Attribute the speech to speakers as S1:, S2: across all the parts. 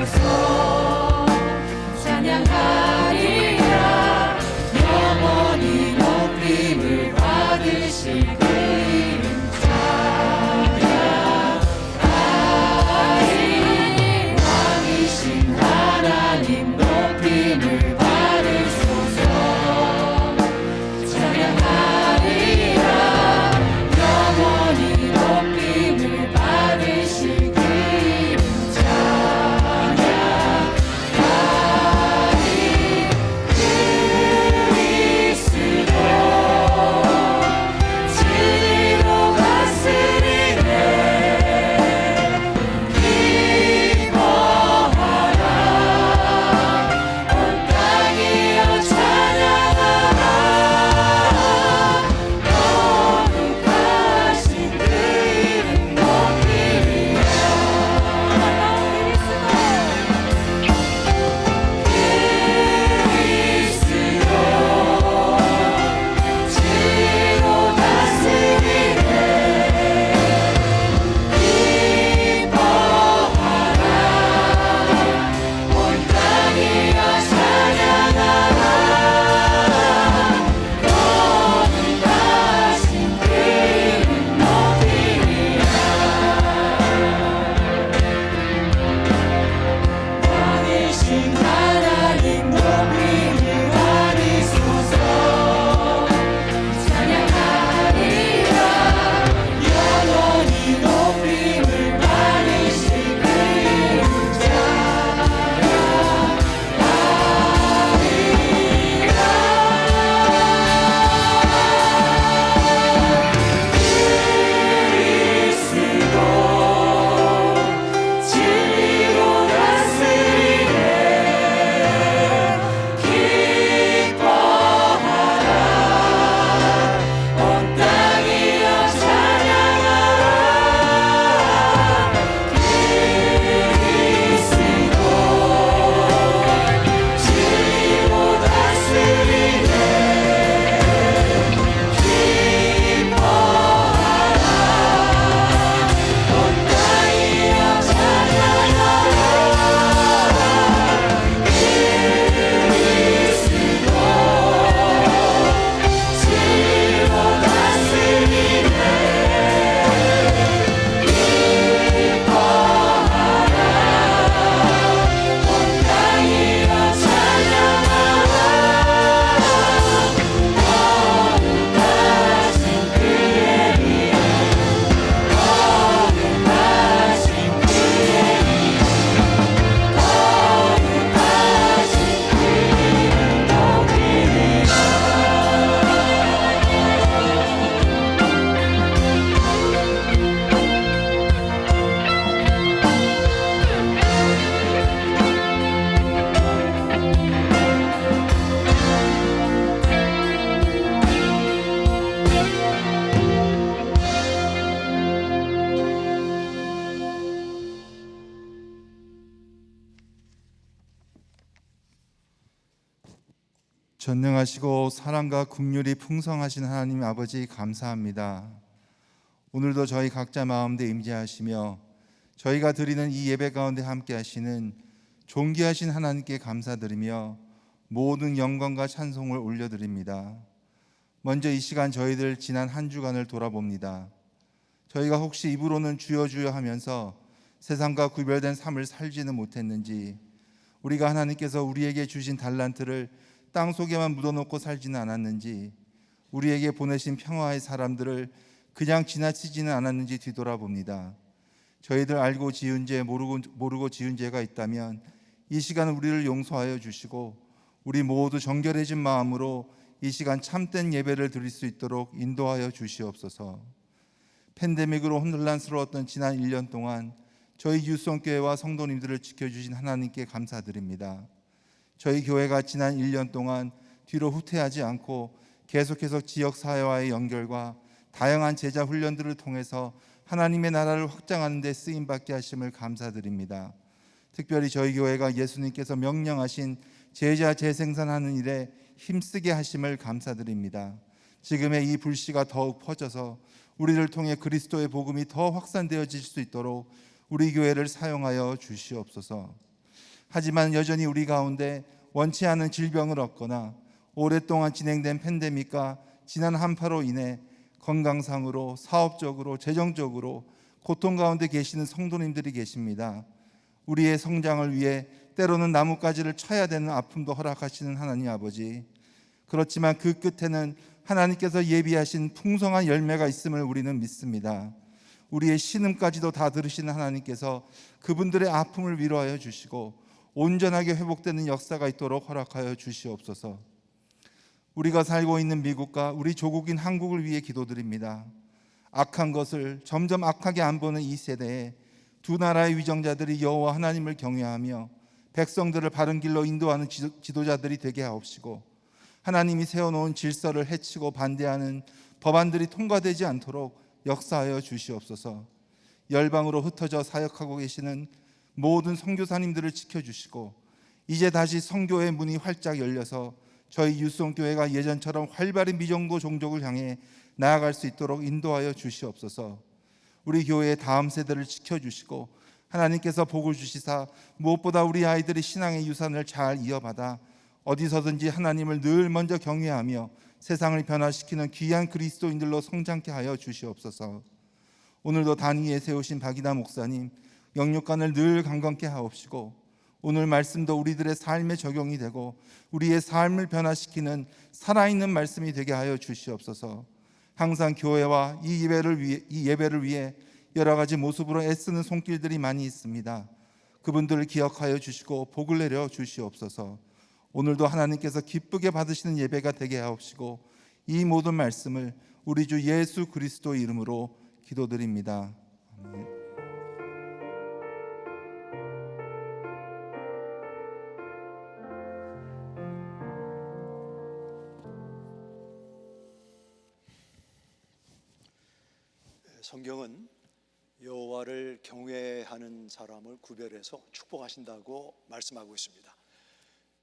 S1: 주시옵소서. 찬양하리라. 영원히 높임을 받으실 그 이름 찬양하리. 왕이신 하나님 높임을 받으소서. 찬양하리라. 영원히 높임을 받으실 그 이름 찬양하리. 그리스도 진리로 다스리네. 기뻐하라. 온 땅이여 찬양하라. 거룩하신 그 이름 높이리라. 그리스도 진리로 다스리네. 기뻐하라. 온 땅이여 찬양하라. 거룩하신 그 이름 높이리라. 왕이신 하나님 높임을 받으소서. 찬양하리라. 영원히 높임을 받으실 그 이름 그리스도 진리로 다스리네. 기뻐하라. 온 땅이여 찬양하라. 그리스도 진리로 다스리네. 기뻐하라. 온 땅이여 찬양하라. 그리스도 진리로 다스리네. 기뻐하라. 온 땅이여 찬양하라. 거룩하신 그의 이름 거룩하신 그의 이름 거룩하신 그 이름 높이리라.
S2: 전능하시고 사랑과 긍휼이 풍성하신 하나님 아버지 감사합니다. 오늘도 저희 각자 마음에 임재하시며 저희가 드리는 이 예배 가운데 함께 하시는 존귀하신 하나님께 감사드리며 모든 영광과 찬송을 올려드립니다. 먼저 이 시간 저희들 지난 한 주간을 돌아봅니다. 저희가 혹시 입으로는 주여 주여 하면서 세상과 구별된 삶을 살지는 못했는지, 우리가 하나님께서 우리에게 주신 달란트를 땅속에만 묻어놓고 살지는 않았는지, 우리에게 보내신 평화의 사람들을 그냥 지나치지는 않았는지 뒤돌아봅니다. 저희들 알고 지은 죄, 모르고 지은 죄가 있다면 이 시간 우리를 용서하여 주시고 우리 모두 정결해진 마음으로 이 시간 참된 예배를 드릴 수 있도록 인도하여 주시옵소서. 팬데믹으로 혼란스러웠던 지난 1년 동안 저희 유성교회와 성도님들을 지켜주신 하나님께 감사드립니다. 저희 교회가 지난 1년 동안 뒤로 후퇴하지 않고 계속해서 지역사회와의 연결과 다양한 제자 훈련들을 통해서 하나님의 나라를 확장하는 데 쓰임받게 하심을 감사드립니다. 특별히 저희 교회가 예수님께서 명령하신 제자 재생산하는 일에 힘쓰게 하심을 감사드립니다. 지금의 이 불씨가 더욱 퍼져서 우리를 통해 그리스도의 복음이 더 확산되어질 수 있도록 우리 교회를 사용하여 주시옵소서. 하지만 여전히 우리 가운데 원치 않은 질병을 얻거나 오랫동안 진행된 팬데믹과 지난 한파로 인해 건강상으로, 사업적으로, 재정적으로 고통 가운데 계시는 성도님들이 계십니다. 우리의 성장을 위해 때로는 나뭇가지를 쳐야 되는 아픔도 허락하시는 하나님 아버지, 그렇지만 그 끝에는 하나님께서 예비하신 풍성한 열매가 있음을 우리는 믿습니다. 우리의 신음까지도 다 들으시는 하나님께서 그분들의 아픔을 위로하여 주시고 온전하게 회복되는 역사가 있도록 허락하여 주시옵소서. 우리가 살고 있는 미국과 우리 조국인 한국을 위해 기도드립니다. 악한 것을 점점 악하게 안 보는 이 세대에 두 나라의 위정자들이 여호와 하나님을 경외하며 백성들을 바른 길로 인도하는 지도자들이 되게 하옵시고, 하나님이 세워놓은 질서를 해치고 반대하는 법안들이 통과되지 않도록 역사하여 주시옵소서. 열방으로 흩어져 사역하고 계시는 모든 선교사님들을 지켜주시고, 이제 다시 선교의 문이 활짝 열려서 저희 유송교회가 예전처럼 활발히 미정도 종족을 향해 나아갈 수 있도록 인도하여 주시옵소서. 우리 교회의 다음 세대를 지켜주시고 하나님께서 복을 주시사 무엇보다 우리 아이들이 신앙의 유산을 잘 이어받아 어디서든지 하나님을 늘 먼저 경외하며 세상을 변화시키는 귀한 그리스도인들로 성장케 하여 주시옵소서. 오늘도 단위에 세우신 박이다 목사님 영육간을 늘 강건케 하옵시고, 오늘 말씀도 우리들의 삶에 적용이 되고 우리의 삶을 변화시키는 살아있는 말씀이 되게 하여 주시옵소서. 항상 교회와 이 예배를 위해 여러 가지 모습으로 애쓰는 손길들이 많이 있습니다. 그분들을 기억하여 주시고 복을 내려 주시옵소서. 오늘도 하나님께서 기쁘게 받으시는 예배가 되게 하옵시고, 이 모든 말씀을 우리 주 예수 그리스도 이름으로 기도드립니다. 아멘.
S3: 성경은 여호와를 경외하는 사람을 구별해서 축복하신다고 말씀하고 있습니다.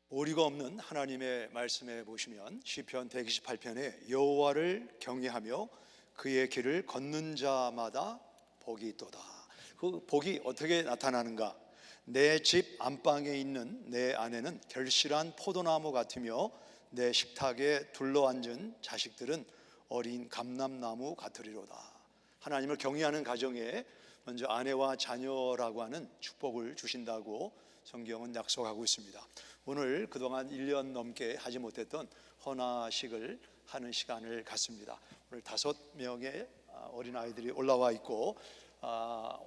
S3: 오리가 없는 하나님의 말씀에 보시면 시편 128편에 여호와를 경외하며 그의 길을 걷는 자마다 복이 있도다. 그 복이 어떻게 나타나는가? 내 집 안방에 있는 내 아내는 결실한 포도나무 같으며 내 식탁에 둘러앉은 자식들은 어린 감람나무 같으리로다. 하나님을 경외하는 가정에 먼저 아내와 자녀라고 하는 축복을 주신다고 성경은 약속하고 있습니다. 오늘 그동안 1년 넘게 하지 못했던 헌화식을 하는 시간을 갖습니다. 오늘 5명의 어린아이들이 올라와 있고,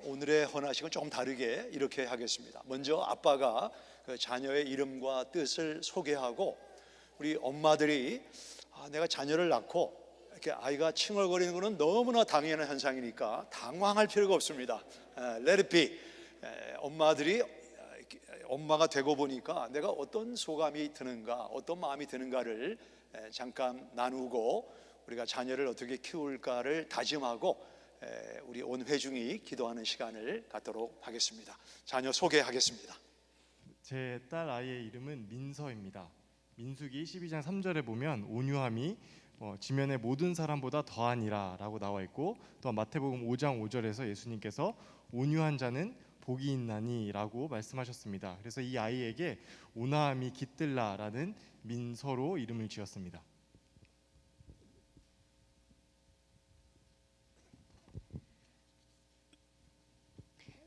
S3: 오늘의 헌화식은 조금 다르게 이렇게 하겠습니다. 먼저 아빠가 그 자녀의 이름과 뜻을 소개하고, 우리 엄마들이 내가 자녀를 낳고 이렇게 아이가 칭얼거리는 것은 너무나 당연한 현상이니까 당황할 필요가 없습니다. Let it be. 엄마들이 엄마가 되고 보니까 내가 어떤 소감이 드는가, 어떤 마음이 드는가를 잠깐 나누고 우리가 자녀를 어떻게 키울까를 다짐하고 우리 온 회중이 기도하는 시간을 갖도록 하겠습니다. 자녀 소개하겠습니다.
S4: 제 딸 아이의 이름은 민서입니다. 민수기 12장 3절에 보면 온유함이 지면의 모든 사람보다 더하니라 라고 나와 있고, 또 마태복음 5장 5절에서 예수님께서 온유한 자는 복이 있나니 라고 말씀하셨습니다. 그래서 이 아이에게 온화함이 깃들라 라는 민서로 이름을 지었습니다.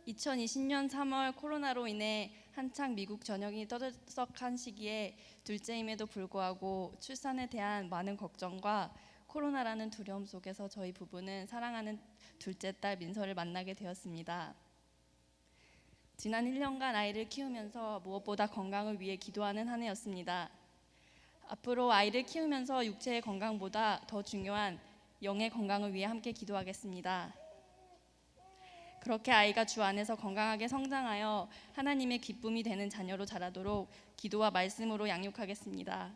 S5: (2020년 3월) 코로나로 인해 한창 미국 전역이 떠들썩한 시기에 둘째임에도 불구하고 출산에 대한 많은 걱정과 코로나라는 두려움 속에서 저희 부부는 사랑하는 둘째 딸 민서를 만나게 되었습니다. 지난 1년간 아이를 키우면서 무엇보다 건강을 위해 기도하는 한 해였습니다. 앞으로 아이를 키우면서 육체의 건강보다 더 중요한 영의 건강을 위해 함께 기도하겠습니다. 그렇게 아이가 주 안에서 건강하게 성장하여 하나님의 기쁨이 되는 자녀로 자라도록 기도와 말씀으로 양육하겠습니다.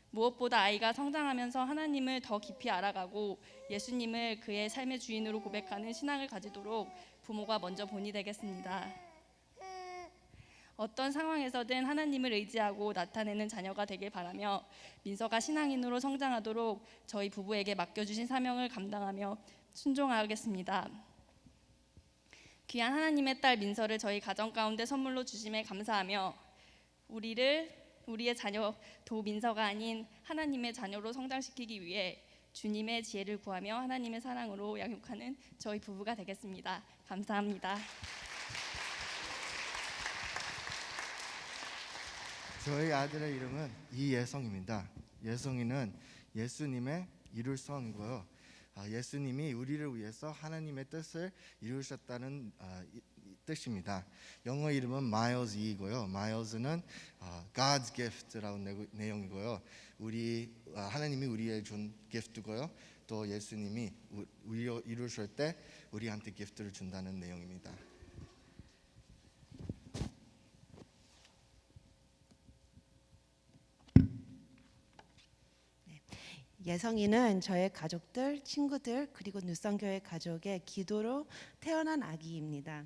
S5: 무엇보다 아이가 성장하면서 하나님을 더 깊이 알아가고 예수님을 그의 삶의 주인으로 고백하는 신앙을 가지도록 부모가 먼저 본이 되겠습니다. 어떤 상황에서든 하나님을 의지하고 나타내는 자녀가 되길 바라며 민서가 신앙인으로 성장하도록 저희 부부에게 맡겨주신 사명을 감당하며 순종하겠습니다. 귀한 하나님의 딸 민서를 저희 가정 가운데 선물로 주심에 감사하며 우리의 자녀 도민서가 아닌 하나님의 자녀로 성장시키기 위해 주님의 지혜를 구하며 하나님의 사랑으로 양육하는 저희 부부가 되겠습니다. 감사합니다.
S6: 저희 아들의 이름은 이예성입니다. 예성이는 예수님의 이룰 성이고요. 예수님이 우리를 위해서 하나님의 뜻을 이루셨다는 뜻입니다. 영어 이름은 Miles이고요. Miles는 God's gift라는 내용이고요. 하나님이 우리에게 준 gift고요. 또 예수님이 우리 이루실 때 우리한테 gift를 준다는 내용입니다.
S7: 예성이는 저의 가족들, 친구들 그리고 누성교회 가족의 기도로 태어난 아기입니다.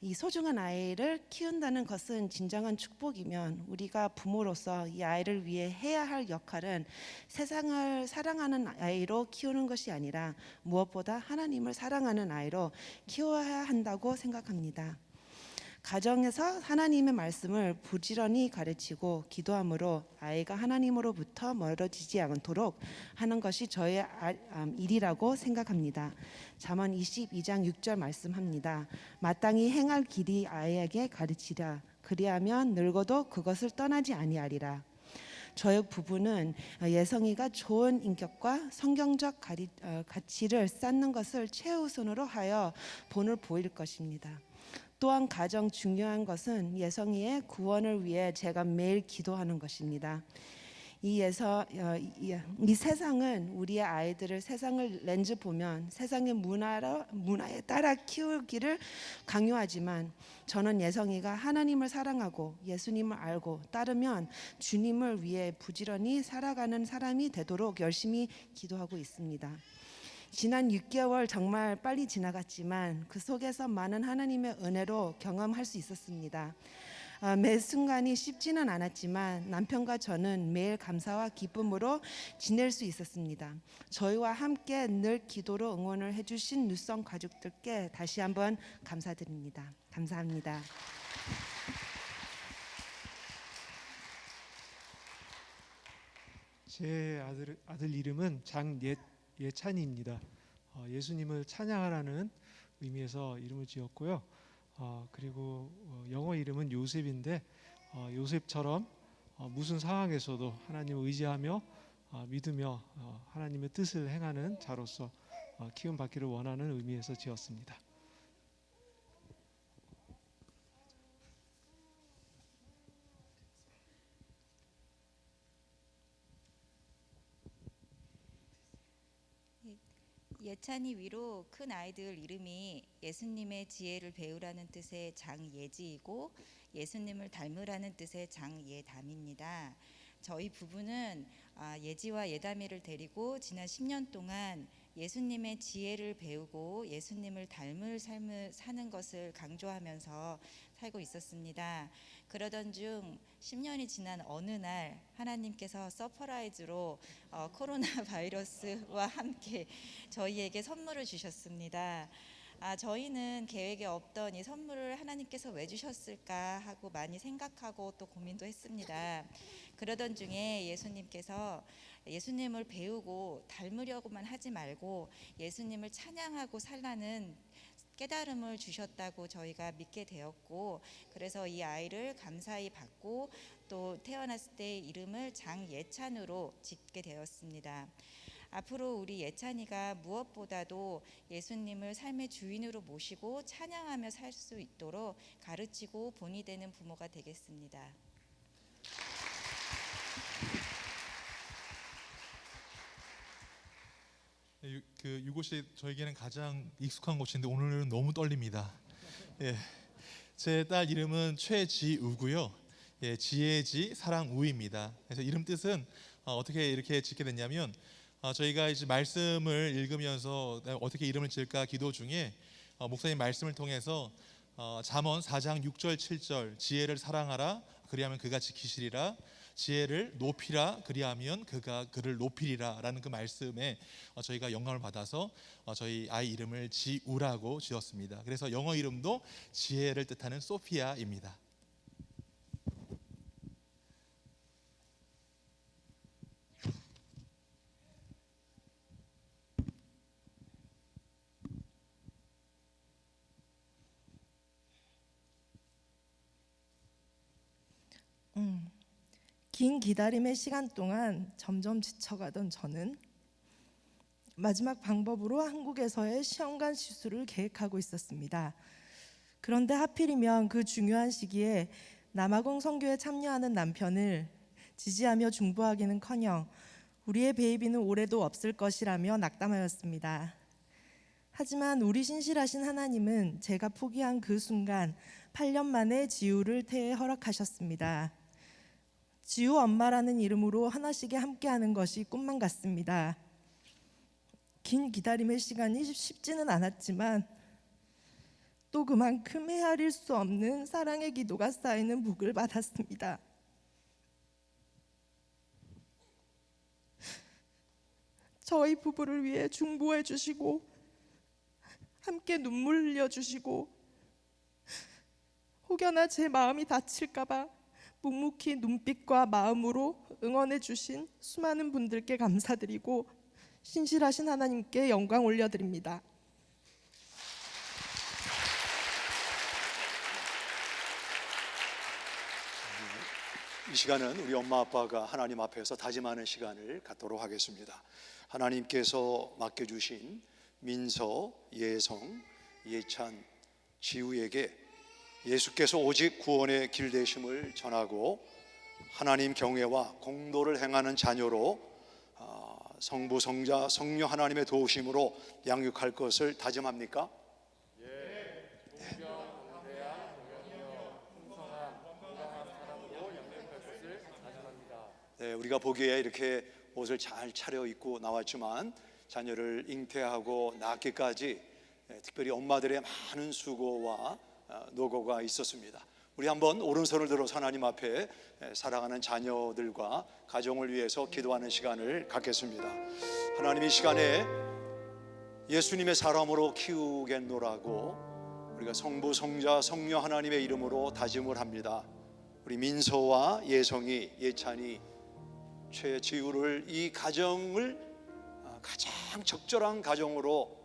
S7: 이 소중한 아이를 키운다는 것은 진정한 축복이면 우리가 부모로서 이 아이를 위해 해야 할 역할은 세상을 사랑하는 아이로 키우는 것이 아니라 무엇보다 하나님을 사랑하는 아이로 키워야 한다고 생각합니다. 가정에서 하나님의 말씀을 부지런히 가르치고 기도함으로 아이가 하나님으로부터 멀어지지 않도록 하는 것이 저의 일이라고 생각합니다. 잠언 22장 6절 말씀합니다. 마땅히 행할 길이 아이에게 가르치라. 그리하면 늙어도 그것을 떠나지 아니하리라. 저의 부부는 예성이가 좋은 인격과 성경적 가치를 쌓는 것을 최우선으로 하여 본을 보일 것입니다. 또한 가장 중요한 것은 예성이의 구원을 위해 제가 매일 기도하는 것입니다. 이 세상은 우리의 아이들을 세상을 렌즈 보면 세상의 문화에 따라 키우기를 강요하지만 저는 예성이가 하나님을 사랑하고 예수님을 알고 따르면 주님을 위해 부지런히 살아가는 사람이 되도록 열심히 기도하고 있습니다. 지난 6개월 정말 빨리 지나갔지만 그 속에서 많은 하나님의 은혜로 경험할 수 있었습니다. 매 순간이 쉽지는 않았지만 남편과 저는 매일 감사와 기쁨으로 지낼 수 있었습니다. 저희와 함께 늘 기도로 응원을 해주신 누성 가족들께 다시 한번 감사드립니다. 감사합니다.
S8: 제 아들 이름은 예찬이입니다. 예수님을 찬양하라는 의미에서 이름을 지었고요. 그리고 영어 이름은 요셉인데 요셉처럼 무슨 상황에서도 하나님을 의지하며 믿으며 하나님의 뜻을 행하는 자로서 키움 받기를 원하는 의미에서 지었습니다.
S9: 예찬이 위로 큰 아이들 이름이 예수님의 지혜를 배우라는 뜻의 장예지이고 예수님을 닮으라는 뜻의 장예담입니다. 저희 부부는 예지와 예담이를 데리고 지난 10년 동안 예수님의 지혜를 배우고 예수님을 닮을 삶을 사는 것을 강조하면서 살고 있었습니다. 그러던 중 10년이 지난 어느 날 하나님께서 서프라이즈로 코로나 바이러스와 함께 저희에게 선물을 주셨습니다. 저희는 계획에 없던 이 선물을 하나님께서 왜 주셨을까 하고 많이 생각하고 또 고민도 했습니다. 그러던 중에 예수님께서 예수님을 배우고 닮으려고만 하지 말고 예수님을 찬양하고 살라는 깨달음을 주셨다고 저희가 믿게 되었고, 그래서 이 아이를 감사히 받고 또 태어났을 때 이름을 장예찬으로 짓게 되었습니다. 앞으로 우리 예찬이가 무엇보다도 예수님을 삶의 주인으로 모시고 찬양하며 살 수 있도록 가르치고 본이 되는 부모가 되겠습니다.
S10: 이곳이 저에게는 가장 익숙한 곳인데 오늘은 너무 떨립니다. 예, 제 딸 이름은 최지우고요. 예, 지혜지 사랑우입니다. 그래서 이름 뜻은 어떻게 이렇게 짓게 됐냐면 저희가 이제 말씀을 읽으면서 어떻게 이름을 지을까 기도 중에 목사님 말씀을 통해서 잠언 4장 6절 7절 지혜를 사랑하라 그리하면 그가 지키시리라 지혜를 높이라 그리하면 그가 그를 높이리라라는 그 말씀에 저희가 영감을 받아서 저희 아이 이름을 지우라고 지었습니다. 그래서 영어 이름도 지혜를 뜻하는 소피아입니다.
S11: 긴 기다림의 시간 동안 점점 지쳐가던 저는 마지막 방법으로 한국에서의 시험관 시술을 계획하고 있었습니다. 그런데 하필이면 그 중요한 시기에 남아공 선교에 참여하는 남편을 지지하며 중보하기는커녕 우리의 베이비는 올해도 없을 것이라며 낙담하였습니다. 하지만 우리 신실하신 하나님은 제가 포기한 그 순간 8년 만에 지우를 태에 허락하셨습니다. 지우 엄마라는 이름으로 하나씩에 함께하는 것이 꿈만 같습니다. 긴 기다림의 시간이 쉽지는 않았지만 또 그만큼 헤아릴 수 없는 사랑의 기도가 쌓이는 복을 받았습니다. 저희 부부를 위해 중보해 주시고 함께 눈물 흘려 주시고 혹여나 제 마음이 다칠까 봐 묵묵히 눈빛과 마음으로 응원해 주신 수많은 분들께 감사드리고 신실하신 하나님께 영광 올려드립니다.
S3: 이 시간은 우리 엄마 아빠가 하나님 앞에서 다짐하는 시간을 갖도록 하겠습니다. 하나님께서 맡겨주신 민서, 예성, 예찬, 지우에게 예수께서 오직 구원의 길 되심을 전하고 하나님 경외와 공도를 행하는 자녀로 성부, 성자, 성령 하나님의 도우심으로 양육할 것을 다짐합니까? 네, 우리가 보기에 이렇게 옷을 잘 차려입고 나왔지만 자녀를 잉태하고 낳기까지 특별히 엄마들의 많은 수고와 노고가 있었습니다. 우리 한번 오른손을 들어서 하나님 앞에 사랑하는 자녀들과 가정을 위해서 기도하는 시간을 갖겠습니다. 하나님, 이 시간에 예수님의 사람으로 키우겠노라고 우리가 성부, 성자, 성령 하나님의 이름으로 다짐을 합니다. 우리 민서와 예성이, 예찬이, 최지우를 이 가정을 가장 적절한 가정으로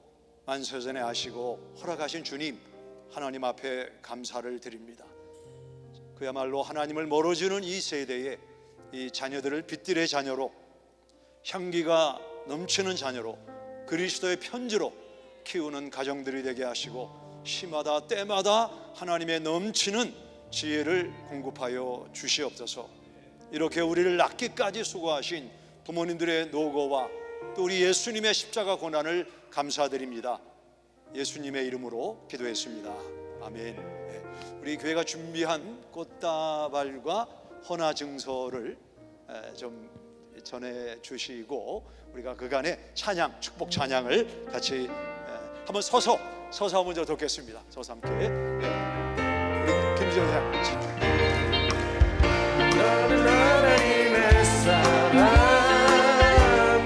S3: 만세전에 하시고 허락하신 주님 하나님 앞에 감사를 드립니다. 그야말로 하나님을 멀어지는 이 세대에 이 자녀들을 빛들의 자녀로, 향기가 넘치는 자녀로, 그리스도의 편지로 키우는 가정들이 되게 하시고 시마다 때마다 하나님의 넘치는 지혜를 공급하여 주시옵소서. 이렇게 우리를 낳기까지 수고하신 부모님들의 노고와 또 우리 예수님의 십자가 고난을 감사드립니다. 예수님의 이름으로 기도했습니다. 아멘. 네. 우리 교회가 준비한 꽃다발과 헌화 증서를 좀 전해 주시고 우리가 그간의 찬양, 축복 찬양을 같이 한번 서서 먼저 듣겠습니다. 서서 함께. 우리 김지영 장.
S1: 너는 하나님의 사랑,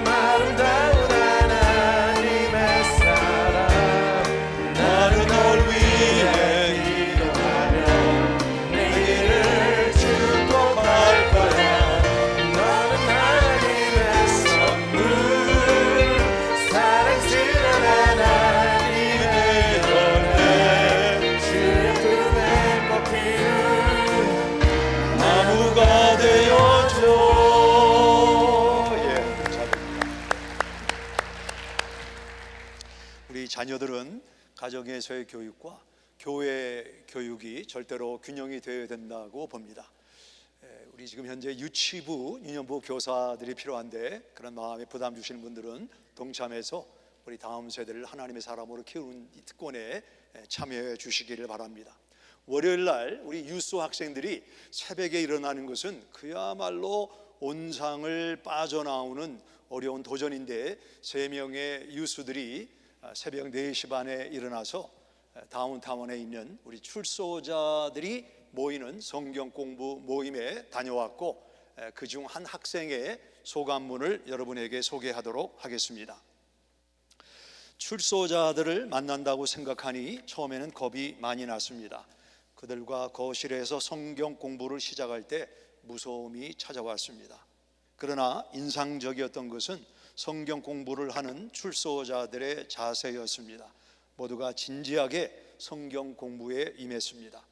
S1: 아름다운 하나님의 사랑, 나는 널 위해 기도하며 내일을 축복할 거야. 너는 하나님의 선물, 사랑스러운 하나님의 열매, 주의 품에 꼽히는 나무가 되어줘.
S3: 우리 자녀들은 가정에서의 교육과 교회 교육이 절대로 균형이 되어야 된다고 봅니다. 우리 지금 현재 유치부, 유년부 교사들이 필요한데 그런 마음에 부담 주시는 분들은 동참해서 우리 다음 세대를 하나님의 사람으로 키우는 이 특권에 참여해 주시기를 바랍니다. 월요일 날 우리 유소 학생들이 새벽에 일어나는 것은 그야말로 온상을 빠져나오는 어려운 도전인데 3명의 유수들이 새벽 4시 반에 일어나서 다운타운에 있는 우리 출소자들이 모이는 성경 공부 모임에 다녀왔고 그중 한 학생의 소감문을 여러분에게 소개하도록 하겠습니다. 출소자들을 만난다고 생각하니 처음에는 겁이 많이 났습니다. 그들과 거실에서 성경 공부를 시작할 때 무서움이 찾아왔습니다. 그러나 인상적이었던 것은 성경 공부를 하는 출소자들의 자세였습니다. 모두가 진지하게 성경 공부에 임했습니다.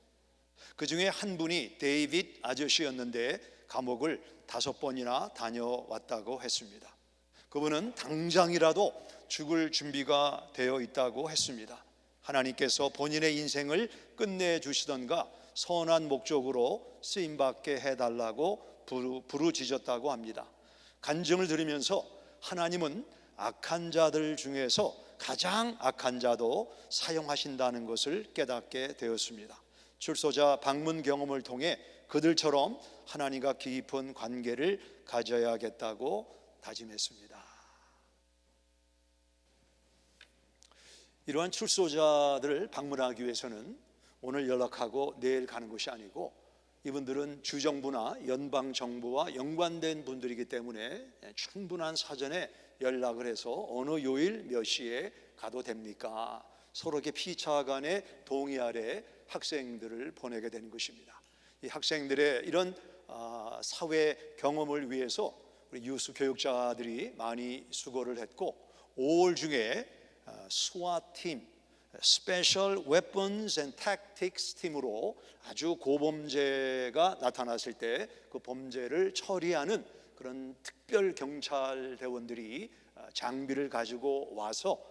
S3: 그 중에 한 분이 데이빗 아저씨였는데 감옥을 5번이나 다녀왔다고 했습니다. 그분은 당장이라도 죽을 준비가 되어 있다고 했습니다. 하나님께서 본인의 인생을 끝내주시던가 선한 목적으로 쓰임받게 해달라고 부르짖었다고 합니다. 간증을 들으면서 하나님은 악한 자들 중에서 가장 악한 자도 사용하신다는 것을 깨닫게 되었습니다. 출소자 방문 경험을 통해 그들처럼 하나님과 깊은 관계를 가져야겠다고 다짐했습니다. 이러한 출소자들을 방문하기 위해서는 오늘 연락하고 내일 가는 것이 아니고, 이분들은 주정부나 연방정부와 연관된 분들이기 때문에 충분한 사전에 연락을 해서 어느 요일 몇 시에 가도 됩니까? 서로에게 피차 간의 동의 아래 학생들을 보내게 되는 것입니다. 이 학생들의 이런 사회 경험을 위해서 우리 유수 교육자들이 많이 수고를 했고, 5월 중에 스와팀, Special Weapons and Tactics 팀으로 아주 고범죄가 나타났을 때 그 범죄를 처리하는 그런 특별 경찰 대원들이 장비를 가지고 와서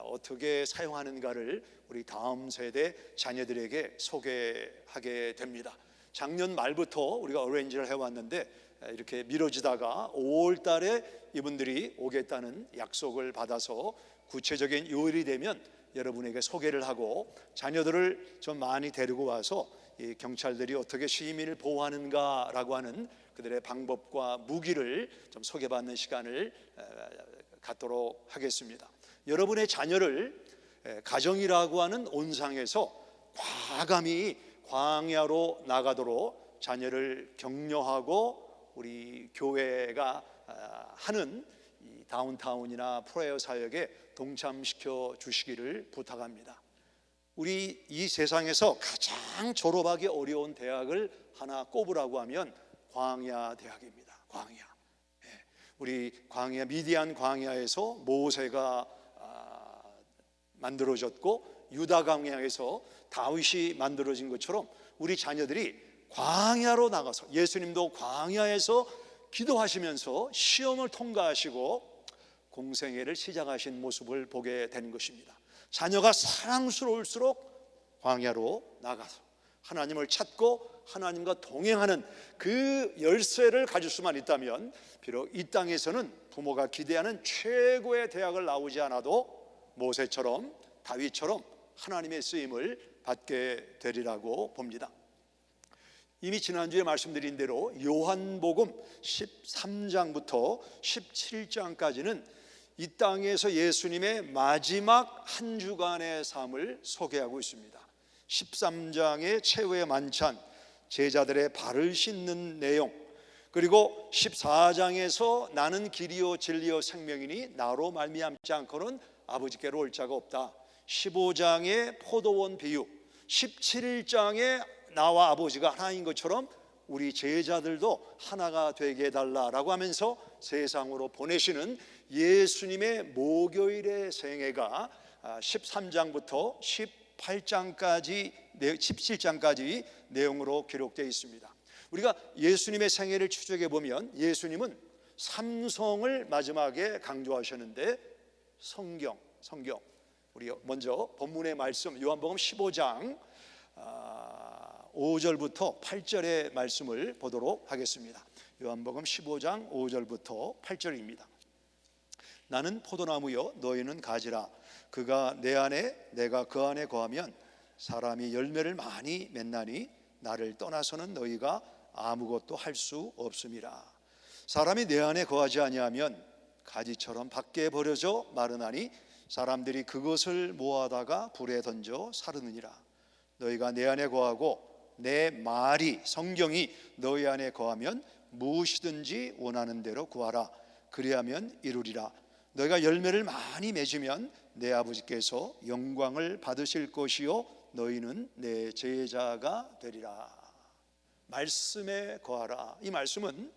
S3: 어떻게 사용하는가를 우리 다음 세대 자녀들에게 소개하게 됩니다. 작년 말부터 우리가 어레인지를 해왔는데 이렇게 미뤄지다가 5월 달에 이분들이 오겠다는 약속을 받아서 구체적인 요일이 되면 여러분에게 소개를 하고, 자녀들을 좀 많이 데리고 와서 이 경찰들이 어떻게 시민을 보호하는가라고 하는 그들의 방법과 무기를 좀 소개받는 시간을 갖도록 하겠습니다. 여러분의 자녀를 가정이라고 하는 온상에서 과감히 광야로 나가도록 자녀를 격려하고, 우리 교회가 하는 이 다운타운이나 프레어 사역에 동참시켜 주시기를 부탁합니다. 우리 이 세상에서 가장 졸업하기 어려운 대학을 하나 꼽으라고 하면 광야 대학입니다. 광야. 우리 광야, 미디안 광야에서 모세가 만들어졌고, 유다 광야에서 다윗이 만들어진 것처럼 우리 자녀들이 광야로 나가서, 예수님도 광야에서 기도하시면서 시험을 통과하시고 공생애를 시작하신 모습을 보게 되는 것입니다. 자녀가 사랑스러울수록 광야로 나가서 하나님을 찾고 하나님과 동행하는 그 열쇠를 가질 수만 있다면, 비록 이 땅에서는 부모가 기대하는 최고의 대학을 나오지 않아도 모세처럼 다윗처럼 하나님의 쓰임을 받게 되리라고 봅니다. 이미 지난주에 말씀드린 대로 요한복음 13장부터 17장까지는 이 땅에서 예수님의 마지막 한 주간의 삶을 소개하고 있습니다. 13장의 최후의 만찬, 제자들의 발을 씻는 내용, 그리고 14장에서 나는 길이요 진리요 생명이니 나로 말미암지 않고는 아버지께로 올 자가 없다. 15장의 포도원 비유, 17장에 나와 아버지가 하나인 것처럼 우리 제자들도 하나가 되게 해달라라고 하면서 세상으로 보내시는 예수님의 목요일의 생애가 13장부터 17장까지 내용으로 기록되어 있습니다. 우리가 예수님의 생애를 추적해 보면 예수님은 삼성을 마지막에 강조하셨는데, 성경 우리 먼저 본문의 말씀 요한복음 15장 5절부터 8절의 말씀을 보도록 하겠습니다. 요한복음 15장 5절부터 8절입니다. 나는 포도나무요 너희는 가지라. 그가 내 안에 내가 그 안에 거하면 사람이 열매를 많이 맺나니 나를 떠나서는 너희가 아무것도 할 수 없음이라. 사람이 내 안에 거하지 아니하면 가지처럼 밖에 버려져 마르나니 사람들이 그것을 모아다가 불에 던져 사르느니라. 너희가 내 안에 거하고 내 말이, 성경이 너희 안에 거하면 무엇이든지 원하는 대로 구하라. 그리하면 이루리라. 너희가 열매를 많이 맺으면 내 아버지께서 영광을 받으실 것이요 너희는 내 제자가 되리라. 말씀에 거하라. 이 말씀은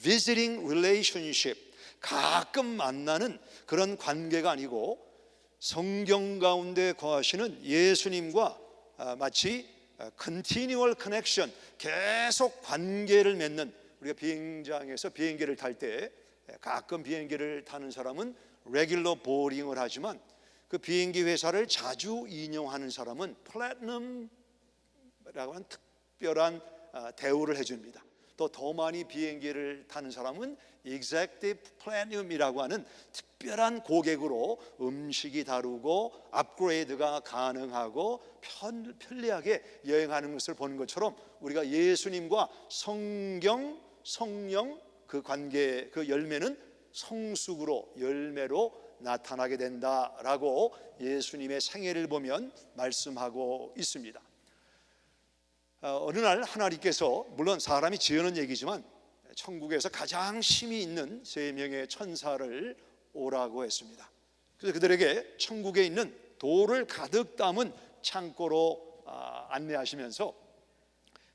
S3: visiting relationship, 가끔 만나는 그런 관계가 아니고 성경 가운데 거하시는 예수님과 마치 continual connection, 계속 관계를 맺는, 우리가 비행장에서 비행기를 탈 때 가끔 비행기를 타는 사람은 regular boarding을 하지만 그 비행기 회사를 자주 인용하는 사람은 플래티넘이라고 하는 특별한 대우를 해줍니다. 또 더 많이 비행기를 타는 사람은 executive platinum이라고 하는 특별한 고객으로 음식이 다르고 업그레이드가 가능하고 편리하게 여행하는 것을 보는 것처럼 우리가 예수님과 성경, 성령 그 관계, 그 열매는 성숙으로 열매로 나타나게 된다라고 예수님의 생애를 보면 말씀하고 있습니다. 어느 날 하나님께서, 물론 사람이 지어낸 얘기지만 천국에서 가장 힘이 있는 3명의 천사를 오라고 했습니다. 그래서 그들에게 천국에 있는 돌을 가득 담은 창고로 안내하시면서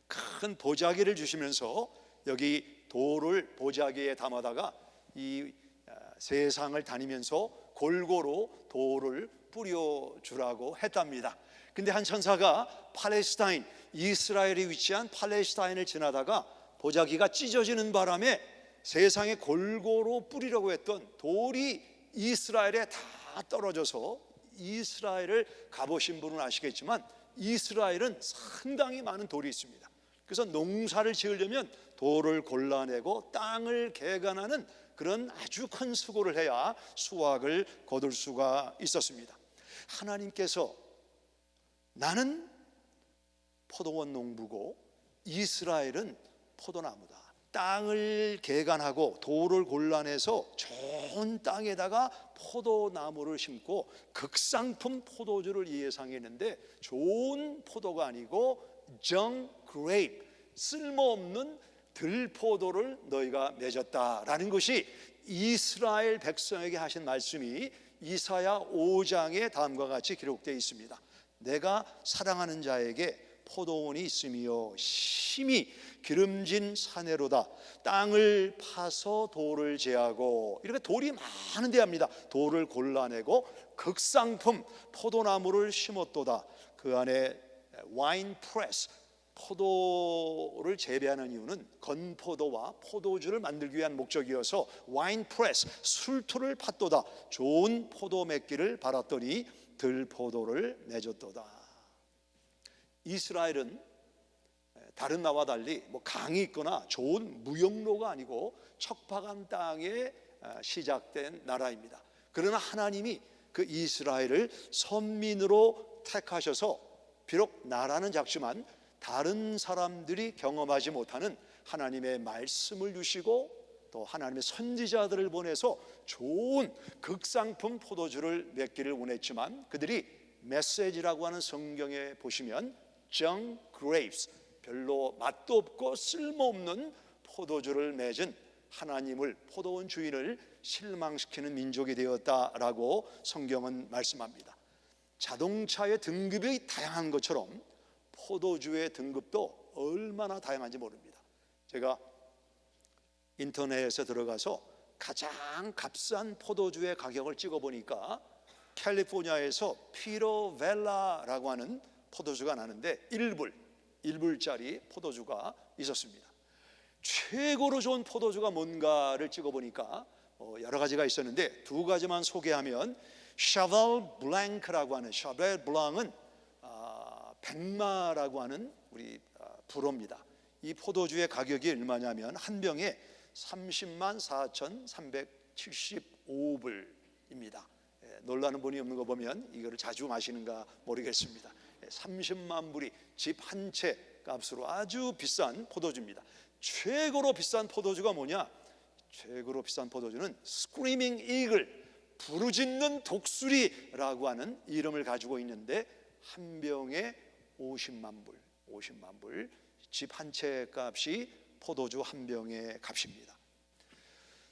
S3: 큰 보자기를 주시면서 여기 돌을 보자기에 담아다가 이 세상을 다니면서 골고루 돌을 뿌려주라고 했답니다. 근데 한 천사가 팔레스타인, 이스라엘이 위치한 팔레스타인을 지나다가 보자기가 찢어지는 바람에 세상에 골고루 뿌리려고 했던 돌이 이스라엘에 다 떨어져서, 이스라엘을 가보신 분은 아시겠지만 이스라엘은 상당히 많은 돌이 있습니다. 그래서 농사를 지으려면 돌을 골라내고 땅을 개간하는 그런 아주 큰 수고를 해야 수확을 거둘 수가 있었습니다. 하나님께서 나는 포도원 농부고 이스라엘은 포도나무다. 땅을 개간하고 돌을 골라내서 좋은 땅에다가 포도나무를 심고 극상품 포도주를 예상했는데 좋은 포도가 아니고 junk grape, 쓸모없는 들포도를 너희가 맺었다라는 것이 이스라엘 백성에게 하신 말씀이 이사야 5장에 다음과 같이 기록되어 있습니다. 내가 사랑하는 자에게 포도원이 있으며 심히 기름진 사내로다. 땅을 파서 돌을 제하고, 이렇게 돌이 많은 데합니다. 돌을 골라내고 극상품 포도나무를 심었도다. 그 안에 와인 프레스, 포도를 재배하는 이유는 건포도와 포도주를 만들기 위한 목적이어서 와인 프레스, 술투를 팠도다. 좋은 포도 맺기를 바랐더니 들포도를 맺었도다. 이스라엘은 다른 나라와 달리 강이 있거나 좋은 무역로가 아니고 척박한 땅에 시작된 나라입니다. 그러나 하나님이 그 이스라엘을 선민으로 택하셔서 비록 나라는 작지만 다른 사람들이 경험하지 못하는 하나님의 말씀을 주시고 또 하나님의 선지자들을 보내서 좋은 극상품 포도주를 맺기를 원했지만 그들이 메시지라고 하는 성경에 보시면 junk grapes, 별로 맛도 없고 쓸모없는 포도주를 맺은 하나님을, 포도원 주인을 실망시키는 민족이 되었다라고 성경은 말씀합니다. 자동차의 등급이 다양한 것처럼 포도주의 등급도 얼마나 다양한지 모릅니다. 제가 인터넷에 들어가서 가장 값싼 포도주의 가격을 찍어보니까 캘리포니아에서 피로벨라라고 하는 포도주가 나는데 1불짜리 포도주가 있었습니다. 최고로 좋은 포도주가 뭔가를 찍어보니까 여러 가지가 있었는데 두 가지만 소개하면 샤벨 블랑크라고 하는, 샤벨 블랑은 백마라고 하는 우리 불어입니다. 이 포도주의 가격이 얼마냐면 한 병에 30만 4,375불입니다. 놀라는 분이 없는 거 보면 이거를 자주 마시는가 모르겠습니다. 30만 불이 집 한 채 값으로 아주 비싼 포도주입니다. 최고로 비싼 포도주가 뭐냐? 최고로 비싼 포도주는 스크리밍 이글, 부르짖는 독수리라고 하는 이름을 가지고 있는데 한 병에 50만 불, 집 한 채 값이 포도주 한 병의 값입니다.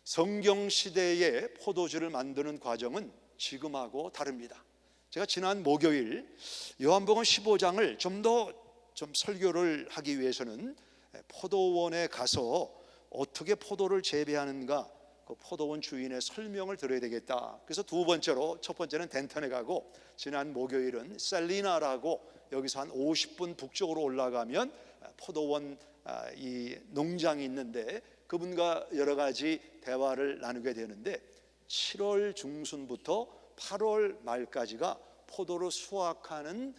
S3: 성경 시대의 포도주를 만드는 과정은 지금하고 다릅니다. 제가 지난 목요일 요한복음 15장을 좀 더 설교를 하기 위해서는 포도원에 가서 어떻게 포도를 재배하는가, 그 포도원 주인의 설명을 들어야 되겠다. 그래서 두 번째로, 첫 번째는 덴턴에 가고, 지난 목요일은 살리나라고 여기서 한 50분 북쪽으로 올라가면 포도원 이 농장이 있는데 그분과 여러 가지 대화를 나누게 되는데, 7월 중순부터 8월 말까지가 포도를 수확하는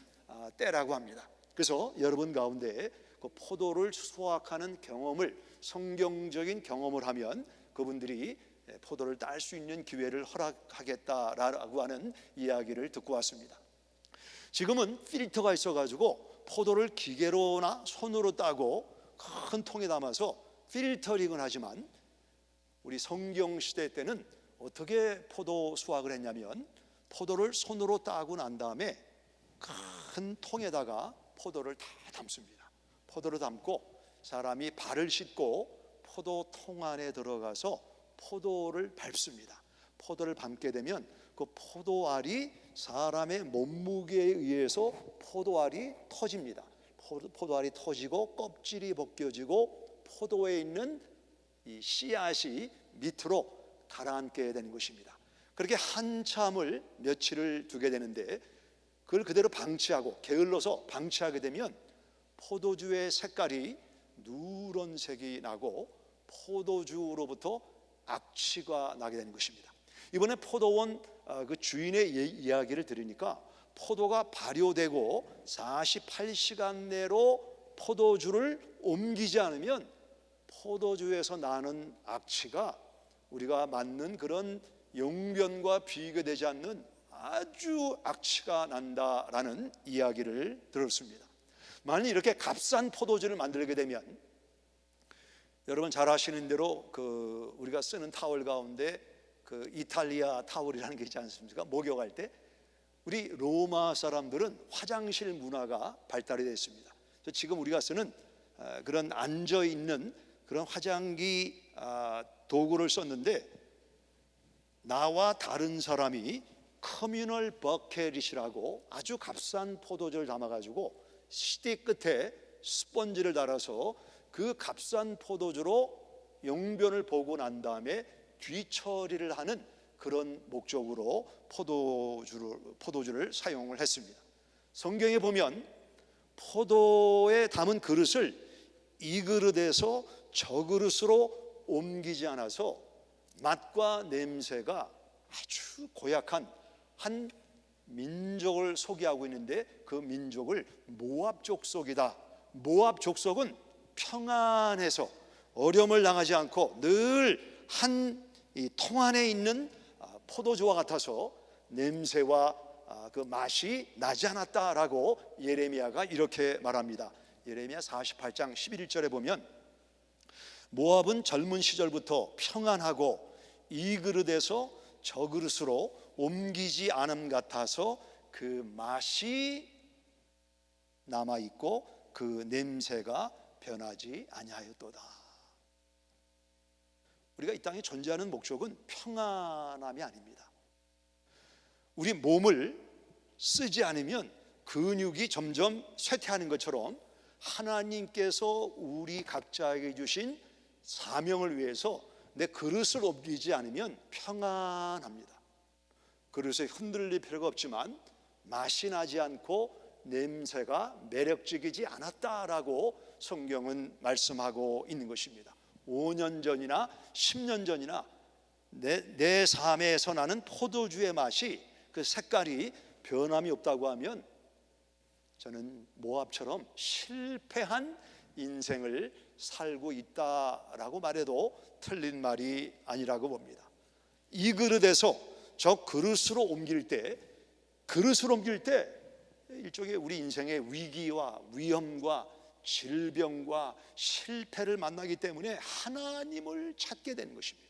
S3: 때라고 합니다. 그래서 여러분 가운데 그 포도를 수확하는 경험을, 성경적인 경험을 하면 그분들이 포도를 딸 수 있는 기회를 허락하겠다라고 하는 이야기를 듣고 왔습니다. 지금은 필터가 있어가지고 포도를 기계로나 손으로 따고 큰 통에 담아서 필터링을 하지만, 우리 성경 시대 때는 어떻게 포도 수확을 했냐면, 포도를 손으로 따고 난 다음에 큰 통에다가 포도를 다 담습니다. 포도를 담고 사람이 발을 씻고 포도통 안에 들어가서 포도를 밟습니다. 포도를 밟게 되면 그 포도알이 사람의 몸무게에 의해서 포도알이 터집니다. 포도알이 터지고 껍질이 벗겨지고 포도에 있는 이 씨앗이 밑으로 가라앉게 되는 것입니다. 그렇게 한참을 며칠을 두게 되는데, 그걸 그대로 방치하고 게을러서 방치하게 되면 포도주의 색깔이 누런색이 나고 포도주로부터 악취가 나게 되는 것입니다. 이번에 포도원 그 주인의 이야기를 들으니까, 포도가 발효되고 48시간 내로 포도주를 옮기지 않으면 포도주에서 나는 악취가 우리가 맞는 그런 용변과 비교되지 않는 아주 악취가 난다라는 이야기를 들었습니다. 만일 이렇게 값싼 포도주를 만들게 되면, 여러분 잘 아시는 대로 그 우리가 쓰는 타월 가운데 그 이탈리아 타월이라는 게 있지 않습니까? 목욕할 때 우리 로마 사람들은 화장실 문화가 발달이 되어 있습니다. 지금 우리가 쓰는 그런 앉아 있는 그런 화장기 도구를 썼는데, 나와 다른 사람이 커뮤널 버켓이라고 아주 값싼 포도주를 담아가지고 시대 끝에 스펀지를 달아서 그 값싼 포도주로 용변을 보고 난 다음에 뒤처리를 하는 그런 목적으로 포도주를 사용을 했습니다. 성경에 보면 포도에 담은 그릇을 이 그릇에서 저 그릇으로 옮기지 않아서 맛과 냄새가 아주 고약한 한 민족을 소개하고 있는데, 그 민족을 모압 족속이다. 모압 족속은 평안해서 어려움을 당하지 않고 늘 한 이 통 안에 있는 포도주와 같아서 냄새와 그 맛이 나지 않았다라고 예레미야가 이렇게 말합니다. 예레미야 48장 11절에 보면, 모압은 젊은 시절부터 평안하고 이 그릇에서 저 그릇으로 옮기지 않음 같아서 그 맛이 남아 있고 그 냄새가 변하지 아니하였도다. 우리가 이 땅에 존재하는 목적은 평안함이 아닙니다. 우리 몸을 쓰지 않으면 근육이 점점 쇠퇴하는 것처럼, 하나님께서 우리 각자에게 주신 사명을 위해서 내 그릇을 옮기지 않으면 평안합니다. 그릇에 흔들릴 필요가 없지만 맛이 나지 않고 냄새가 매력적이지 않았다라고 성경은 말씀하고 있는 것입니다. 5년 전이나 10년 전이나 내 삶에서 나는 포도주의 맛이, 그 색깔이 변함이 없다고 하면 저는 모압처럼 실패한 인생을 살고 있다라고 말해도 틀린 말이 아니라고 봅니다. 이 그릇에서 저 그릇으로 옮길 때, 일종의 우리 인생의 위기와 위험과 질병과 실패를 만나기 때문에 하나님을 찾게 되는 것입니다.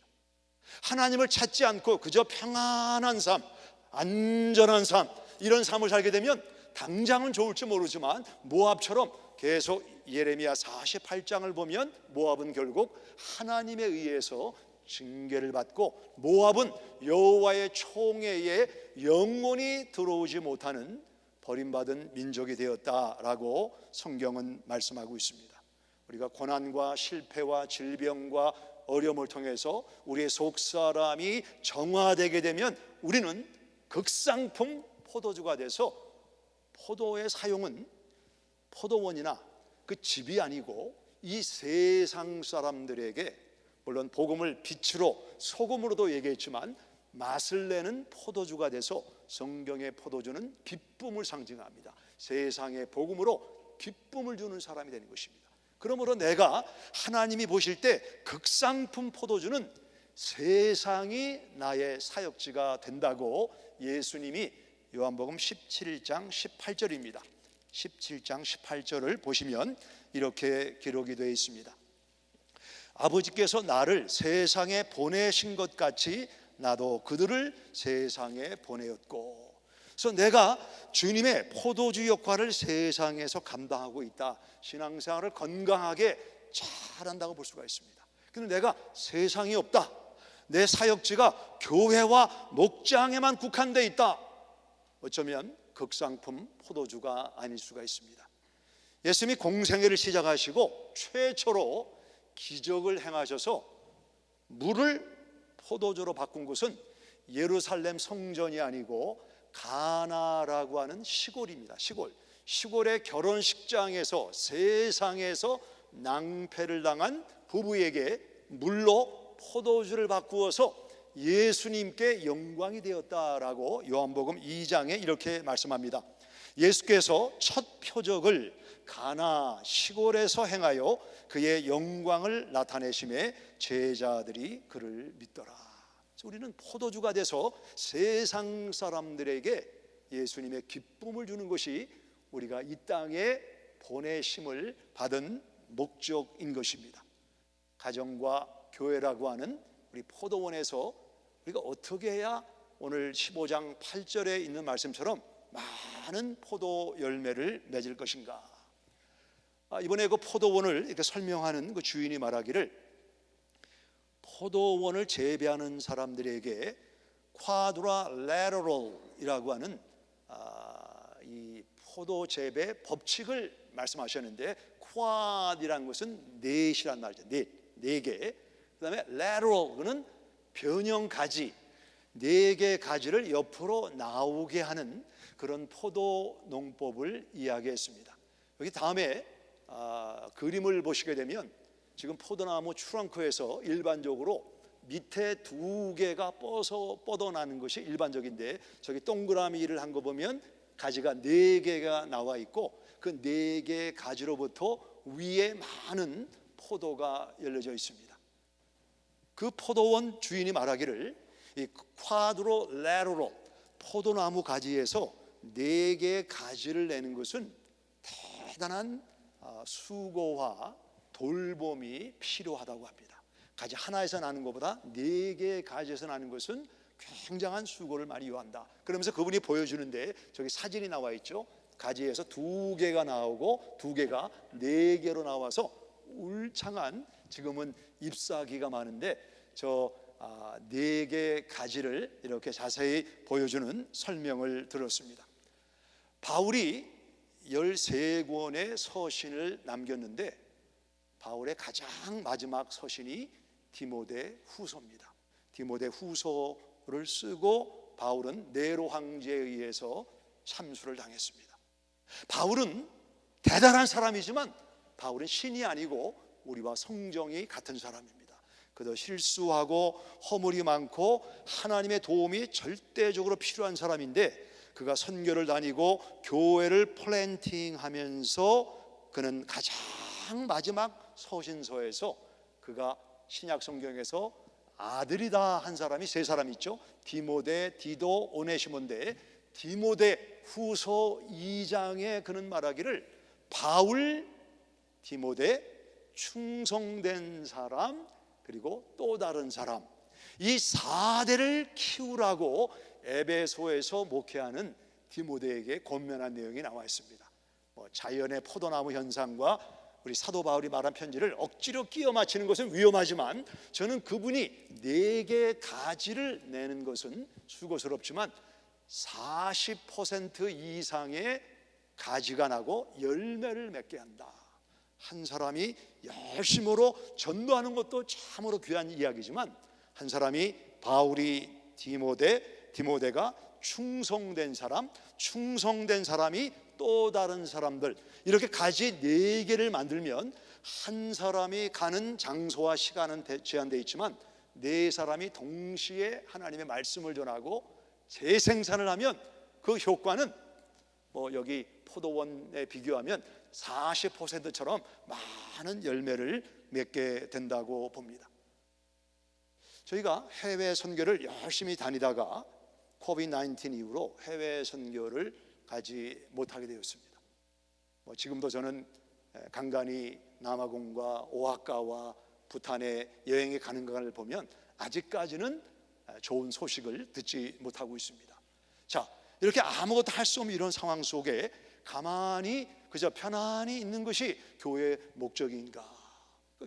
S3: 하나님을 찾지 않고 그저 평안한 삶, 안전한 삶, 이런 삶을 살게 되면 당장은 좋을지 모르지만 모압처럼 계속 예레미야 48장을 보면 모압은 결국 하나님에 의해서 징계를 받고 모압은 여호와의 총회에 영원히 들어오지 못하는 버림받은 민족이 되었다라고 성경은 말씀하고 있습니다. 우리가 고난과 실패와 질병과 어려움을 통해서 우리의 속사람이 정화되게 되면 우리는 극상품 포도주가 돼서 포도의 사용은 포도원이나 그 집이 아니고 이 세상 사람들에게, 물론 복음을 빛으로 소금으로도 얘기했지만 맛을 내는 포도주가 돼서 성경의 포도주는 기쁨을 상징합니다. 세상의 복음으로 기쁨을 주는 사람이 되는 것입니다. 그러므로 내가 하나님이 보실 때 극상품 포도주는 세상이 나의 사역지가 된다고 예수님이 요한복음 17장 18절입니다. 17장 18절을 보시면 이렇게 기록이 되어 있습니다. 아버지께서 나를 세상에 보내신 것 같이 나도 그들을 세상에 보내었고. 그래서 내가 주님의 포도주 역할을 세상에서 감당하고 있다. 신앙생활을 건강하게 잘한다고 볼 수가 있습니다. 근데 내가 세상이 없다, 내 사역지가 교회와 목장에만 국한되어 있다, 어쩌면 극상품 포도주가 아닐 수가 있습니다. 예수님이 공생애를 시작하시고 최초로 기적을 행하셔서 물을 포도주로 바꾼 곳은 예루살렘 성전이 아니고 가나라고 하는 시골입니다. 시골의 결혼식장에서 세상에서 낭패를 당한 부부에게 물로 포도주를 바꾸어서 예수님께 영광이 되었다라고 요한복음 2장에 이렇게 말씀합니다. 예수께서 첫 표적을 가나 시골에서 행하여 그의 영광을 나타내심에 제자들이 그를 믿더라. 우리는 포도주가 돼서 세상 사람들에게 예수님의 기쁨을 주는 것이 우리가 이 땅에 보내심을 받은 목적인 것입니다. 가정과 교회라고 하는 우리 포도원에서 우리가 어떻게 해야 오늘 15장 8절에 있는 말씀처럼 많은 포도 열매를 맺을 것인가? 이번에 그 포도원을 이렇게 설명하는 그 주인이 말하기를, 포도원을 재배하는 사람들에게 쿼드라레터럴이라고 하는 이 포도 재배 법칙을 말씀하셨는데, 쿼드라는 것은 넷이란 말이죠. 네 개. 그다음에 lateral, 그는 변형 가지, 4개 가지를 옆으로 나오게 하는 그런 포도 농법을 이야기했습니다. 여기 다음에 그림을 보시게 되면 지금 포도나무 트렁크에서 일반적으로 밑에 2개가 뻗어나는 것이 일반적인데, 저기 동그라미를 한 거 보면 가지가 4개가 나와 있고 그 4개의 가지로부터 위에 많은 포도가 열려져 있습니다. 그 포도원 주인이 말하기를, 이 쿼드로레터럴 포도나무 가지에서 4개의 가지를 내는 것은 대단한 수고와 돌봄이 필요하다고 합니다. 가지 하나에서 나는 것보다 4개의 가지에서 나는 것은 굉장한 수고를 많이 요한다. 그러면서 그분이 보여주는데, 저기 사진이 나와 있죠. 가지에서 2개가 나오고 2개가 4개로 나와서 울창한, 지금은 잎사귀가 많은데 저 4개 가지를 이렇게 자세히 보여주는 설명을 들었습니다. 바울이 13권의 서신을 남겼는데 바울의 가장 마지막 서신이 디모데 후서입니다. 디모데 후서를 쓰고 바울은 네로 황제에 의해서 참수를 당했습니다. 바울은 대단한 사람이지만 바울은 신이 아니고 우리와 성정이 같은 사람입니다. 그도 실수하고 허물이 많고 하나님의 도움이 절대적으로 필요한 사람인데, 그가 선교를 다니고 교회를 플랜팅하면서 그는 가장 마지막 서신서에서 그가 신약 성경에서 아들이다 한 사람이 3사람 있죠. 디모데, 디도, 오네시모인데 디모데 후서 2장에 그는 말하기를, 바울, 디모데, 충성된 사람, 그리고 또 다른 사람, 이 4대를 키우라고 에베소에서 목회하는 디모데에게 권면한 내용이 나와 있습니다. 자연의 포도나무 현상과 우리 사도 바울이 말한 편지를 억지로 끼워 맞히는 것은 위험하지만 저는 그분이 4개 가지를 내는 것은 수고스럽지만 40% 이상의 가지가 나고 열매를 맺게 한다. 한 사람이 열심으로 전도하는 것도 참으로 귀한 이야기지만 한 사람이 바울이 디모데가 충성된 사람이 또 다른 사람들, 이렇게 가지 4개를 만들면 한 사람이 가는 장소와 시간은 제한되어 있지만 4사람이 동시에 하나님의 말씀을 전하고 재생산을 하면 그 효과는 여기 포도원에 비교하면 40%처럼 많은 열매를 맺게 된다고 봅니다. 저희가 해외 선교를 열심히 다니다가 코비드-19 이후로 해외 선교를 가지 못하게 되었습니다. 지금도 저는 간간히 남아공과 오아카와 부탄에 여행에 가는 것을 보면 아직까지는 좋은 소식을 듣지 못하고 있습니다. 자, 이렇게 아무것도 할 수 없는 이런 상황 속에 가만히 그저 편안히 있는 것이 교회의 목적인가?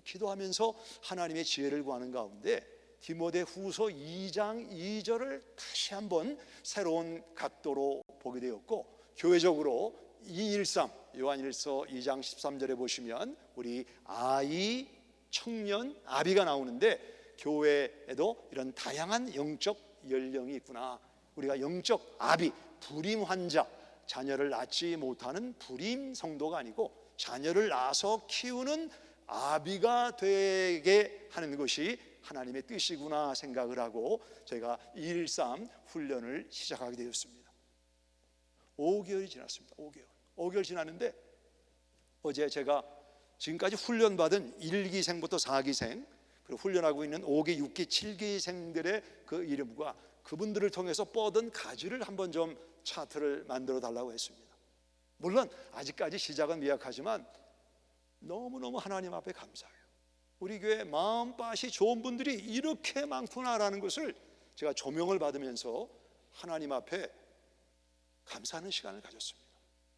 S3: 기도하면서 하나님의 지혜를 구하는 가운데 디모데 후서 2장 2절을 다시 한번 새로운 각도로 보게 되었고, 교회적으로 213 요한일서 2장 13절에 보시면 우리 아이, 청년, 아비가 나오는데 교회에도 이런 다양한 영적 연령이 있구나. 우리가 영적 아비, 불임 환자, 자녀를 낳지 못하는 불임 성도가 아니고 자녀를 낳아서 키우는 아비가 되게 하는 것이 하나님의 뜻이구나 생각을 하고 저희가 213 훈련을 시작하게 되었습니다. 5개월이 지났습니다. 5개월 지났는데 어제 제가 지금까지 훈련받은 1기생부터 4기생, 그리고 훈련하고 있는 5기, 6기, 7기생들의 그 이름과 그분들을 통해서 뻗은 가지를 한번 좀 차트를 만들어 달라고 했습니다. 물론 아직까지 시작은 미약하지만 너무너무 하나님 앞에 감사해요. 우리 교회 마음밭이 좋은 분들이 이렇게 많구나라는 것을 제가 조명을 받으면서 하나님 앞에 감사하는 시간을 가졌습니다.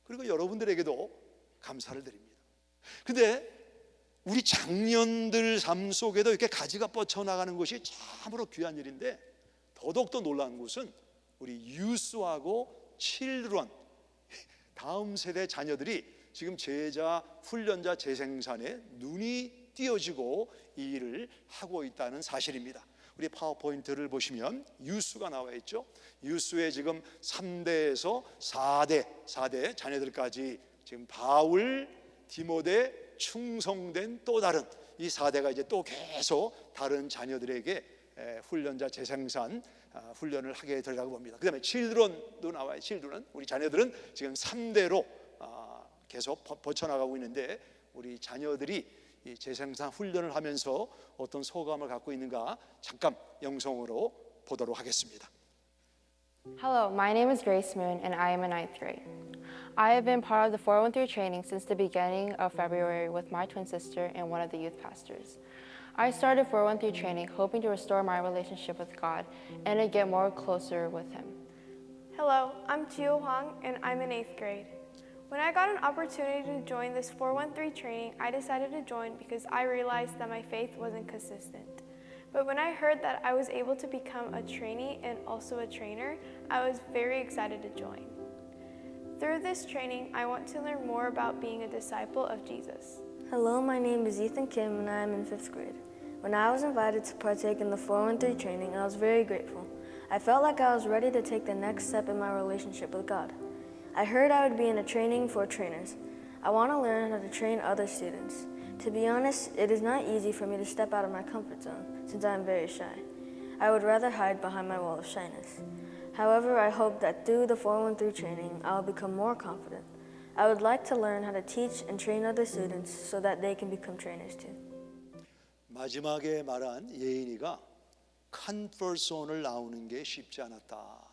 S3: 그리고 여러분들에게도 감사를 드립니다. 근데 우리 장년들 삶 속에도 이렇게 가지가 뻗쳐나가는 것이 참으로 귀한 일인데, 더더욱더 놀라운 것은 우리 유스하고 칠드런, 다음 세대 자녀들이 지금 제자, 훈련자 재생산에 눈이 띄어지고 이 일을 하고 있다는 사실입니다. 우리 파워포인트를 보시면 유스가 나와 있죠. 유스의 지금 3대에서 4대 자녀들까지 지금 바울, 디모데, 충성된 또 다른 이 4대가 이제 또 계속 다른 자녀들에게 훈련자 재생산 훈련을 하게 되리라고 봅니다. 그 다음에 칠드런도 나와요. 칠드런, 우리 자녀들은 지금 3대로 계속 뻗쳐나가고 있는데 우리 자녀들이 이 재생산 훈련을 하면서 어떤 소감을 갖고 있는가 잠깐 영성으로 보도록 하겠습니다.
S12: Hello, my name is Grace Moon and I am in 9th grade. I have been part of the 413 training since the beginning of February with my twin sister and one of the youth pastors. I started 413 training hoping to restore my relationship with God and to get more closer with Him.
S13: Hello, I'm Tio Huang and I'm in 8th grade. When I got an opportunity to join this 413 training, I decided to join because I realized that my faith wasn't consistent. But when I heard that I was able to become a trainee and also a trainer, I was very excited to join. Through this training, I want to learn more about being a disciple of Jesus.
S14: Hello, my name is Ethan Kim and I am in 5th grade. When I was invited to partake in the 413 training, I was very grateful. I felt like I was ready to take the next step in my relationship with God. I heard I would be in a training for trainers. I want to learn how to train other students. To be honest, it is not easy for me to step out of my comfort zone since I am very shy. I would rather hide behind my wall of shyness. However, I hope that through the 413 training, I will become more confident. I would like to learn how to teach and train other students so that they can become trainers too.
S3: 마지막에 말한 예인이가 컴포트존을 나오는 게 쉽지 않았다.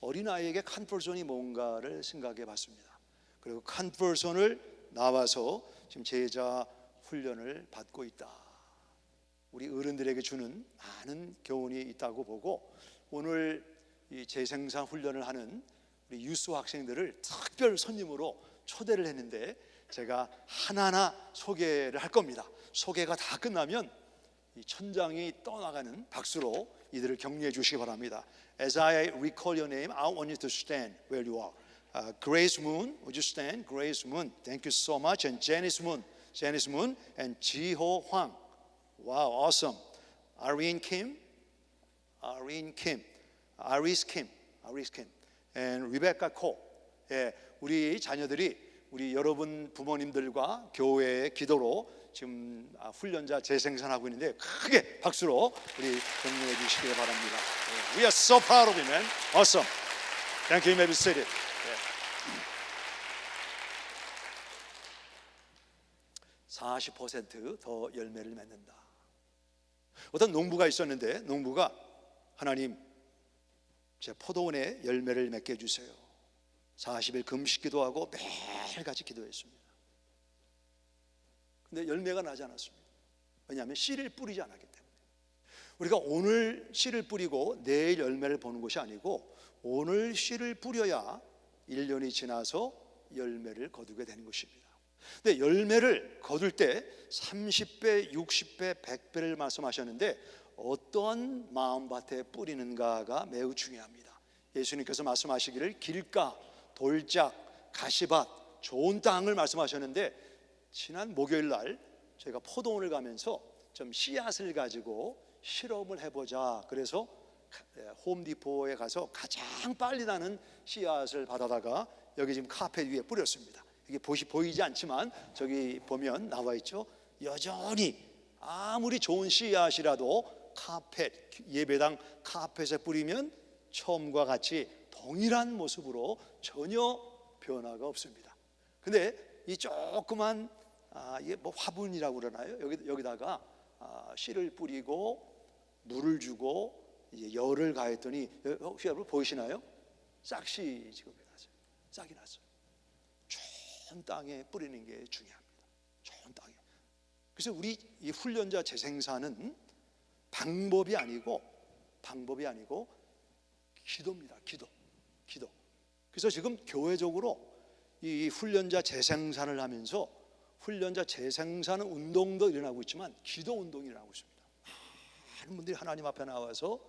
S3: 어린아이에게 컴포트존이 뭔가를 생각해 봤습니다. 그리고 컴포트존을 나와서 지금 제자 훈련을 받고 있다. 우리 어른들에게 주는 많은 교훈이 있다고 보고 오늘 이 재생산 훈련을 하는 우리 유스 학생들을 특별 손님으로 초대를 했는데 제가 하나하나 소개를 할 겁니다. 소개가 다 끝나면 이 천장이 떠나가는 박수로 이들을 격려해 주시기 바랍니다. As I recall your name, I want you to stand where you are. Grace Moon, would you stand? Grace Moon, thank you so much. And Janice Moon, and Jiho Hwang. Wow, awesome. Irene Kim, Iris Kim, and Rebecca Ko. 예, 우리 자녀들이 우리 여러분 부모님들과 교회의 기도로 지금 훈련자 재생산하고 있는데 크게 박수로 우리 격려해 주시기 바랍니다. We are so proud of you, man. Awesome. Thank you. You may be seated. 40% 더 열매를 맺는다. 어떤 농부가 있었는데 농부가 하나님 제 포도원에 열매를 맺게 해주세요. 40일 금식 기도하고 매일같이 기도했습니다. 근데 열매가 나지 않았습니다. 왜냐하면 씨를 뿌리지 않았기 때문에. 우리가 오늘 씨를 뿌리고 내일 열매를 보는 것이 아니고 오늘 씨를 뿌려야 1년이 지나서 열매를 거두게 되는 것입니다. 근데 열매를 거둘 때 30배, 60배, 100배를 말씀하셨는데 어떠한 마음밭에 뿌리는가가 매우 중요합니다. 예수님께서 말씀하시기를 길가, 돌짝, 가시밭, 좋은 땅을 말씀하셨는데 지난 목요일 날 저희가 포도원을 가면서 좀 씨앗을 가지고 실험을 해보자. 그래서 홈디포에 가서 가장 빨리 나는 씨앗을 받아다가 여기 지금 카펫 위에 뿌렸습니다. 이게 보이지 않지만 저기 보면 나와 있죠. 여전히 아무리 좋은 씨앗이라도 카펫, 예배당 카펫에 뿌리면 처음과 같이 동일한 모습으로 전혀 변화가 없습니다. 근데 이 조그만 이게 뭐 화분이라고 그러나요? 여기다가 씨를 뿌리고 물을 주고 이제 열을 가했더니 혹시 여러분 보이시나요? 싹씨 지금 났어요. 싹이 났어요. 좋은 땅에 뿌리는 게 중요합니다. 좋은 땅에. 그래서 우리 이 훈련자 재생산은 방법이 아니고 기도입니다. 기도. 그래서 지금 교회적으로 이 훈련자 재생산을 하면서 훈련자 재생산 운동도 일어나고 있지만 기도 운동이 일어나고 있습니다. 많은 분들이 하나님 앞에 나와서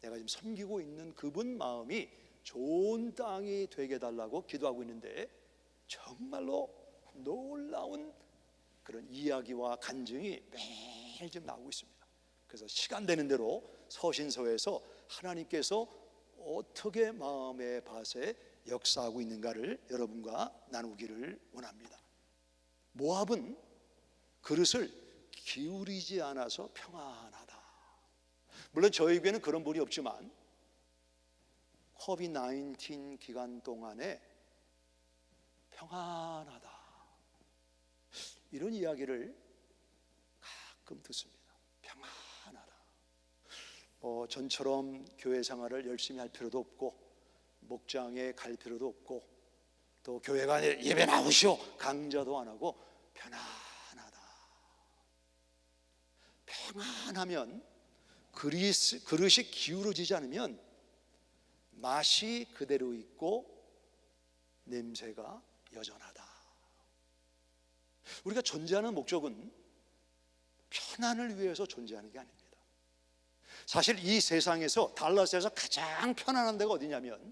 S3: 내가 지금 섬기고 있는 그분 마음이 좋은 땅이 되게 해달라고 기도하고 있는데 정말로 놀라운 그런 이야기와 간증이 매일 지금 나오고 있습니다. 그래서 시간 되는 대로 서신서에서 하나님께서 어떻게 마음의 밭에 역사하고 있는가를 여러분과 나누기를 원합니다. 모압은 그릇을 기울이지 않아서 평안하다. 물론 저희에게는 그런 분이 없지만 COVID-19 기간 동안에 평안하다 이런 이야기를 가끔 듣습니다. 평안하다. 전처럼 교회 생활을 열심히 할 필요도 없고 목장에 갈 필요도 없고 또 교회가 예배 나오시오 강좌도 안 하고 편안하다. 평안하면 그릇이 기울어지지 않으면 맛이 그대로 있고 냄새가 여전하다. 우리가 존재하는 목적은 편안을 위해서 존재하는 게 아닙니다. 사실 이 세상에서 달라스에서 가장 편안한 데가 어디냐면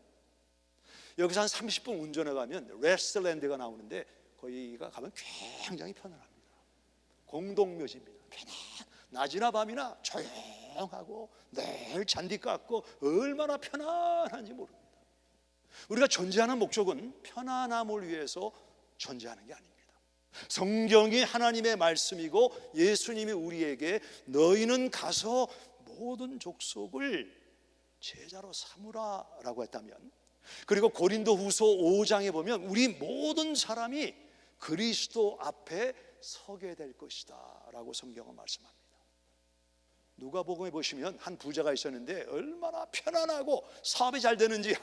S3: 여기서 한 30분 운전해 가면 레스트랜드가 나오는데 거기가 가면 굉장히 편안합니다. 공동묘지입니다. 낮이나 밤이나 조용하고 늘 잔디 깎고 얼마나 편안한지 모릅니다. 우리가 존재하는 목적은 편안함을 위해서 존재하는 게 아닙니다. 성경이 하나님의 말씀이고 예수님이 우리에게 너희는 가서 모든 족속을 제자로 삼으라 라고 했다면, 그리고 고린도후서 5장에 보면 우리 모든 사람이 그리스도 앞에 서게 될 것이다 라고 성경은 말씀합니다. 누가복음에 보시면 한 부자가 있었는데 얼마나 편안하고 사업이 잘 되는지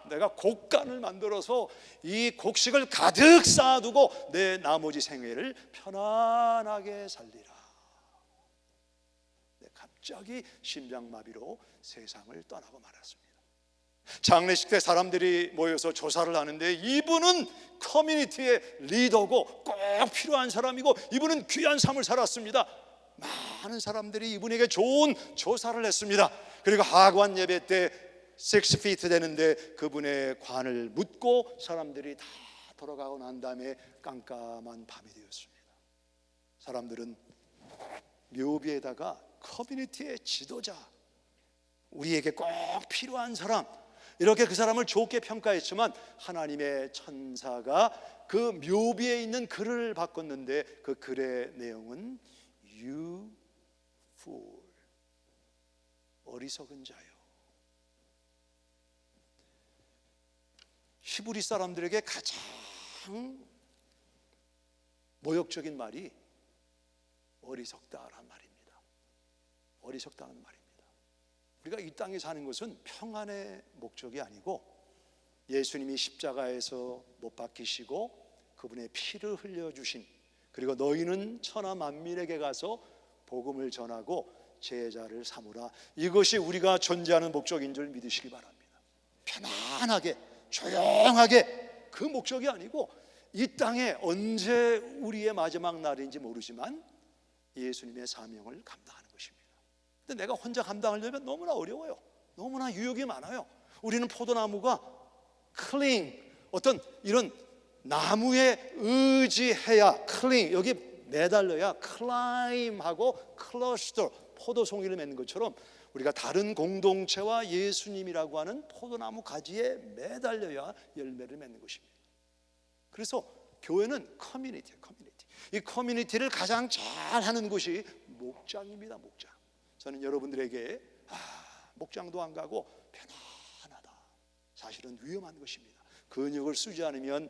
S3: 내가 곡간을 만들어서 이 곡식을 가득 쌓아두고 내 나머지 생애를 편안하게 살리라. 갑자기 심장마비로 세상을 떠나고 말았습니다. 장례식 때 사람들이 모여서 조사를 하는데 이분은 커뮤니티의 리더고 꼭 필요한 사람이고 이분은 귀한 삶을 살았습니다. 많은 사람들이 이분에게 좋은 조사를 했습니다. 그리고 하관 예배 때 6feet 되는데 그분의 관을 묻고 사람들이 다 돌아가고 난 다음에 깜깜한 밤이 되었습니다. 사람들은 묘비에다가 커뮤니티의 지도자, 우리에게 꼭 필요한 사람, 이렇게 그 사람을 좋게 평가했지만 하나님의 천사가 그 묘비에 있는 글을 바꿨는데 그 글의 내용은 You fool, 어리석은 자요. 히브리 사람들에게 가장 모욕적인 말이 어리석다란 말입니다. 어리석다는 말입니다. 우리가 이 땅에 사는 것은 평안의 목적이 아니고 예수님이 십자가에서 못 박히시고 그분의 피를 흘려주신, 그리고 너희는 천하 만민에게 가서 복음을 전하고 제자를 삼으라, 이것이 우리가 존재하는 목적인 줄 믿으시기 바랍니다. 편안하게 조용하게, 그 목적이 아니고 이 땅에 언제 우리의 마지막 날인지 모르지만 예수님의 사명을 감당하는 것입니다. 근데 내가 혼자 감당하려면 너무나 어려워요. 너무나 유혹이 많아요. 우리는 포도나무가 클링, 어떤 이런 나무에 의지해야, 클링, 여기 매달려야 클라임하고 클러스터, 포도송이를 맺는 것처럼 우리가 다른 공동체와 예수님이라고 하는 포도나무 가지에 매달려야 열매를 맺는 것입니다. 그래서 교회는 커뮤니티예요. 커뮤니티. 이 커뮤니티를 가장 잘하는 곳이 목장입니다. 목장. 저는 여러분들에게 목장도 안 가고 편안하다, 사실은 위험한 것입니다. 근육을 쓰지 않으면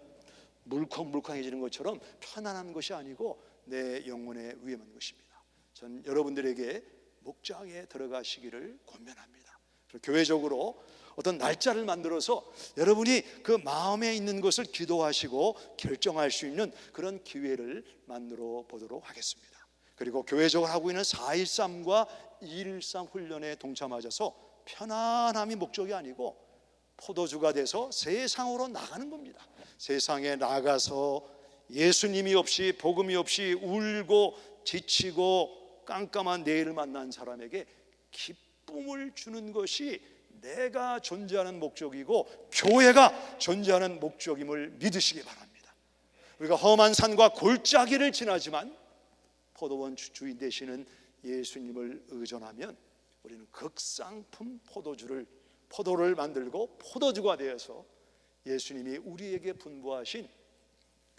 S3: 물컹물컹해지는 것처럼 편안한 것이 아니고 내 영혼에 위험한 것입니다. 저는 여러분들에게 목장에 들어가시기를 권면합니다. 교회적으로 어떤 날짜를 만들어서 여러분이 그 마음에 있는 것을 기도하시고 결정할 수 있는 그런 기회를 만들어 보도록 하겠습니다. 그리고 교회적으로 하고 있는 4.13과 2.13 훈련에 동참하셔서 편안함이 목적이 아니고 포도주가 돼서 세상으로 나가는 겁니다. 세상에 나가서 예수님이 없이, 복음이 없이 울고 지치고 깜깜한 내일을 만난 사람에게 기쁨을 주는 것이 내가 존재하는 목적이고 교회가 존재하는 목적임을 믿으시기 바랍니다. 우리가 험한 산과 골짜기를 지나지만 포도원 주인 되시는 예수님을 의존하면 우리는 극상품 포도를 만들고 포도주가 되어서 예수님이 우리에게 분부하신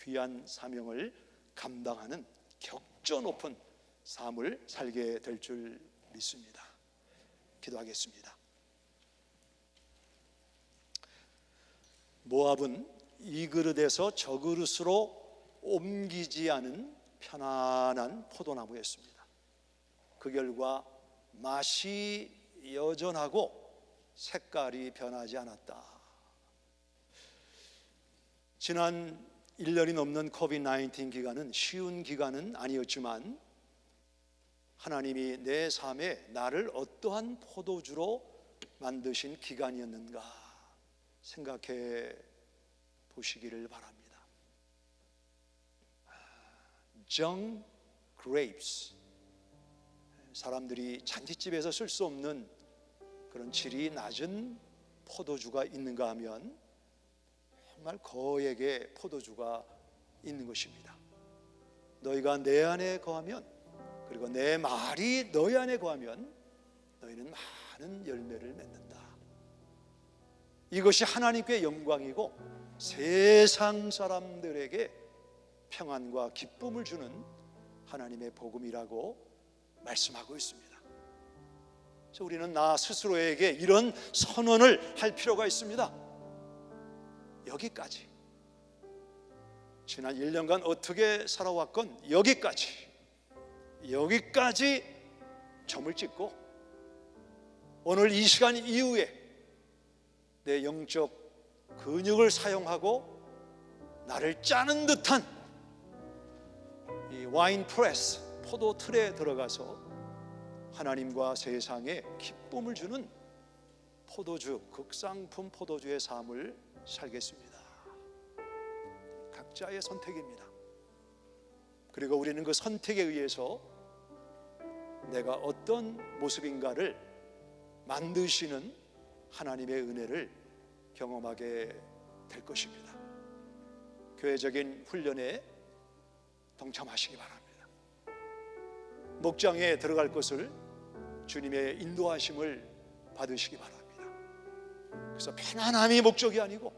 S3: 귀한 사명을 감당하는 격조 높은 삶을 살게 될 줄 믿습니다. 기도하겠습니다. 모압은 이 그릇에서 저 그릇으로 옮기지 않은 편안한 포도나무였습니다. 그 결과 맛이 여전하고 색깔이 변하지 않았다. 지난 1년이 넘는 코비드-19 기간은 쉬운 기간은 아니었지만 하나님이 내 삶에 나를 어떠한 포도주로 만드신 기간이었는가 생각해 보시기를 바랍니다. Young grapes, 사람들이 잔치집에서 쓸 수 없는 그런 질이 낮은 포도주가 있는가 하면 정말 거액의 포도주가 있는 것입니다. 너희가 내 안에 거하면, 그리고 내 말이 너희 안에 거하면 너희는 많은 열매를 맺는다. 이것이 하나님께 영광이고 세상 사람들에게 평안과 기쁨을 주는 하나님의 복음이라고 말씀하고 있습니다. 그래서 우리는 나 스스로에게 이런 선언을 할 필요가 있습니다. 여기까지, 지난 1년간 어떻게 살아왔건 여기까지 점을 찍고 오늘 이 시간 이후에 내 영적 근육을 사용하고 나를 짜는 듯한 이 와인 프레스, 포도 틀에 들어가서 하나님과 세상에 기쁨을 주는 포도주, 극상품 포도주의 삶을 살겠습니다. 각자의 선택입니다. 그리고 우리는 그 선택에 의해서 내가 어떤 모습인가를 만드시는 하나님의 은혜를 경험하게 될 것입니다. 교회적인 훈련에 동참하시기 바랍니다. 목장에 들어갈 것을 주님의 인도하심을 받으시기 바랍니다. 그래서 편안함이 목적이 아니고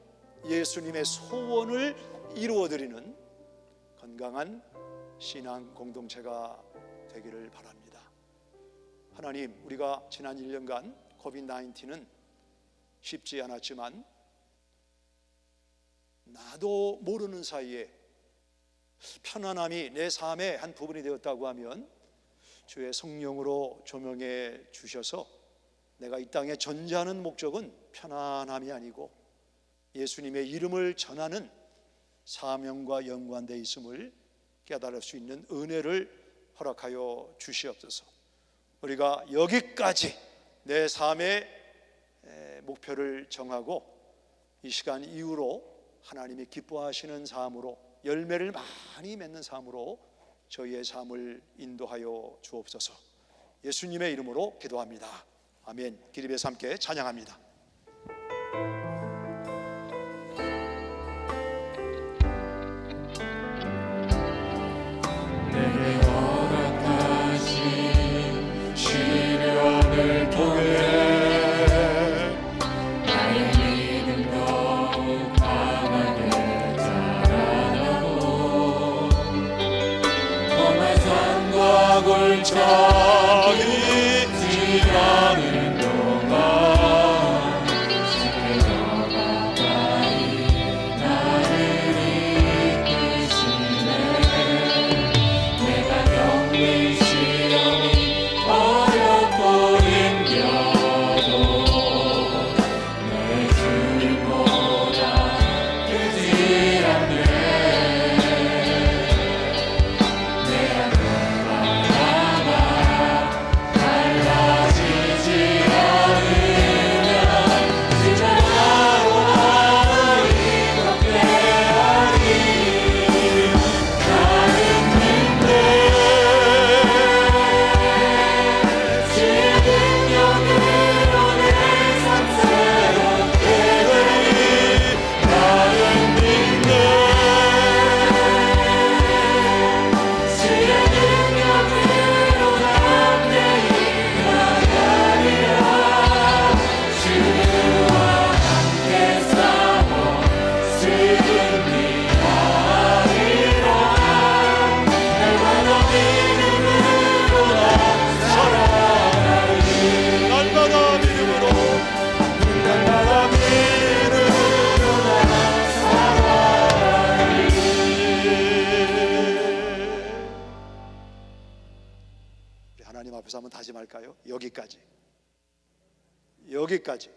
S3: 예수님의 소원을 이루어드리는 건강한 신앙 공동체가 되기를 바랍니다. 하나님, 우리가 지난 1년간 코비드-19는 쉽지 않았지만 나도 모르는 사이에 편안함이 내 삶의 한 부분이 되었다고 하면 주의 성령으로 조명해 주셔서 내가 이 땅에 전제하는 목적은 편안함이 아니고 예수님의 이름을 전하는 사명과 연관되어 있음을 깨달을 수 있는 은혜를 허락하여 주시옵소서. 우리가 여기까지 내 삶의 목표를 정하고 이 시간 이후로 하나님이 기뻐하시는 삶으로, 열매를 많이 맺는 삶으로 저희의 삶을 인도하여 주옵소서. 예수님의 이름으로 기도합니다. 아멘. 기립에서 함께 찬양합니다.
S1: 내게 허락하신 시련을 통해 나의 믿음 더욱 강하게 자라나고 험한 산과 골짜기 지나는 동안 주께 더 가까이 나를 이끄시네. 내가 겪는 시험이 어렵고 힘겨도 내 주님보다 크지 않네. 내 앞을 바라봐 달라지지 않으면 진짜 나로 이렇게 하니 나는 믿네. 주의 능력으로 내 삶 새롭게 되리. 나는 믿네. 주의 능력으로 담대히 나가리라. 주와 함께 싸워 승리하리라. 날마다 믿음으로 나 살아가리. 날마다 믿음으로, 날마다 믿음으로 나 살아가리.
S3: 우리 하나님 앞에서 한번 다짐할까요? 여기까지. 여기까지.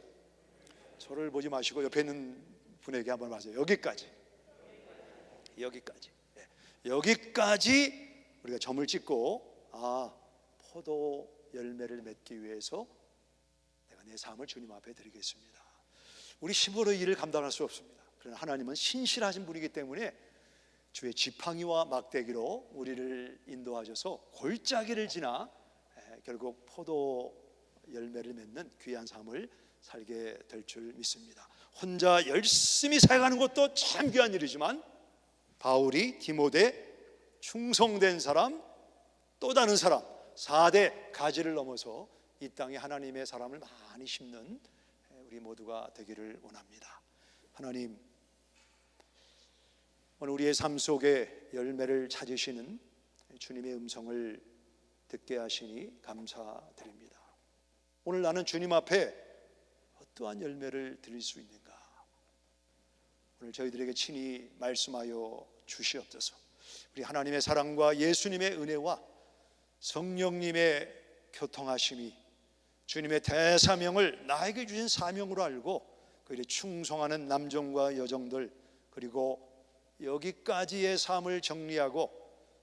S3: 저를 보지 마시고 옆에 있는 분에게 한번 말하세요. 여기까지. 여기까지. 예. 여기까지 우리가 점을 찍고, 포도 열매를 맺기 위해서 내가 내 삶을 주님 앞에 드리겠습니다. 우리 힘으로 이 일을 감당할 수 없습니다. 그러나 하나님은 신실하신 분이기 때문에 주의 지팡이와 막대기로 우리를 인도하셔서 골짜기를 지나 결국 포도 열매를 맺는 귀한 삶을 살게 될 줄 믿습니다. 혼자 열심히 살아가는 것도 참 귀한 일이지만 바울이 디모데 충성된 사람, 또 다른 사람 4대 가지를 넘어서 이 땅에 하나님의 사람을 많이 심는 우리 모두가 되기를 원합니다. 하나님, 오늘 우리의 삶 속에 열매를 찾으시는 주님의 음성을 듣게 하시니 감사드립니다. 오늘 나는 주님 앞에 어떠한 열매를 드릴 수 있는가? 오늘 저희들에게 친히 말씀하여 주시옵소서. 우리 하나님의 사랑과 예수님의 은혜와 성령님의 교통하심이 주님의 대사명을 나에게 주신 사명으로 알고 그 일에 충성하는 남정과 여정들, 그리고 여기까지의 삶을 정리하고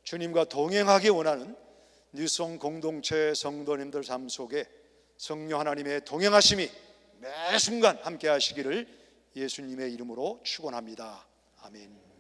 S3: 주님과 동행하기 원하는 뉴송 공동체 성도님들 삶 속에 성령 하나님의 동행하심이 매 순간 함께 하시기를 예수님의 이름으로 축원합니다. 아멘.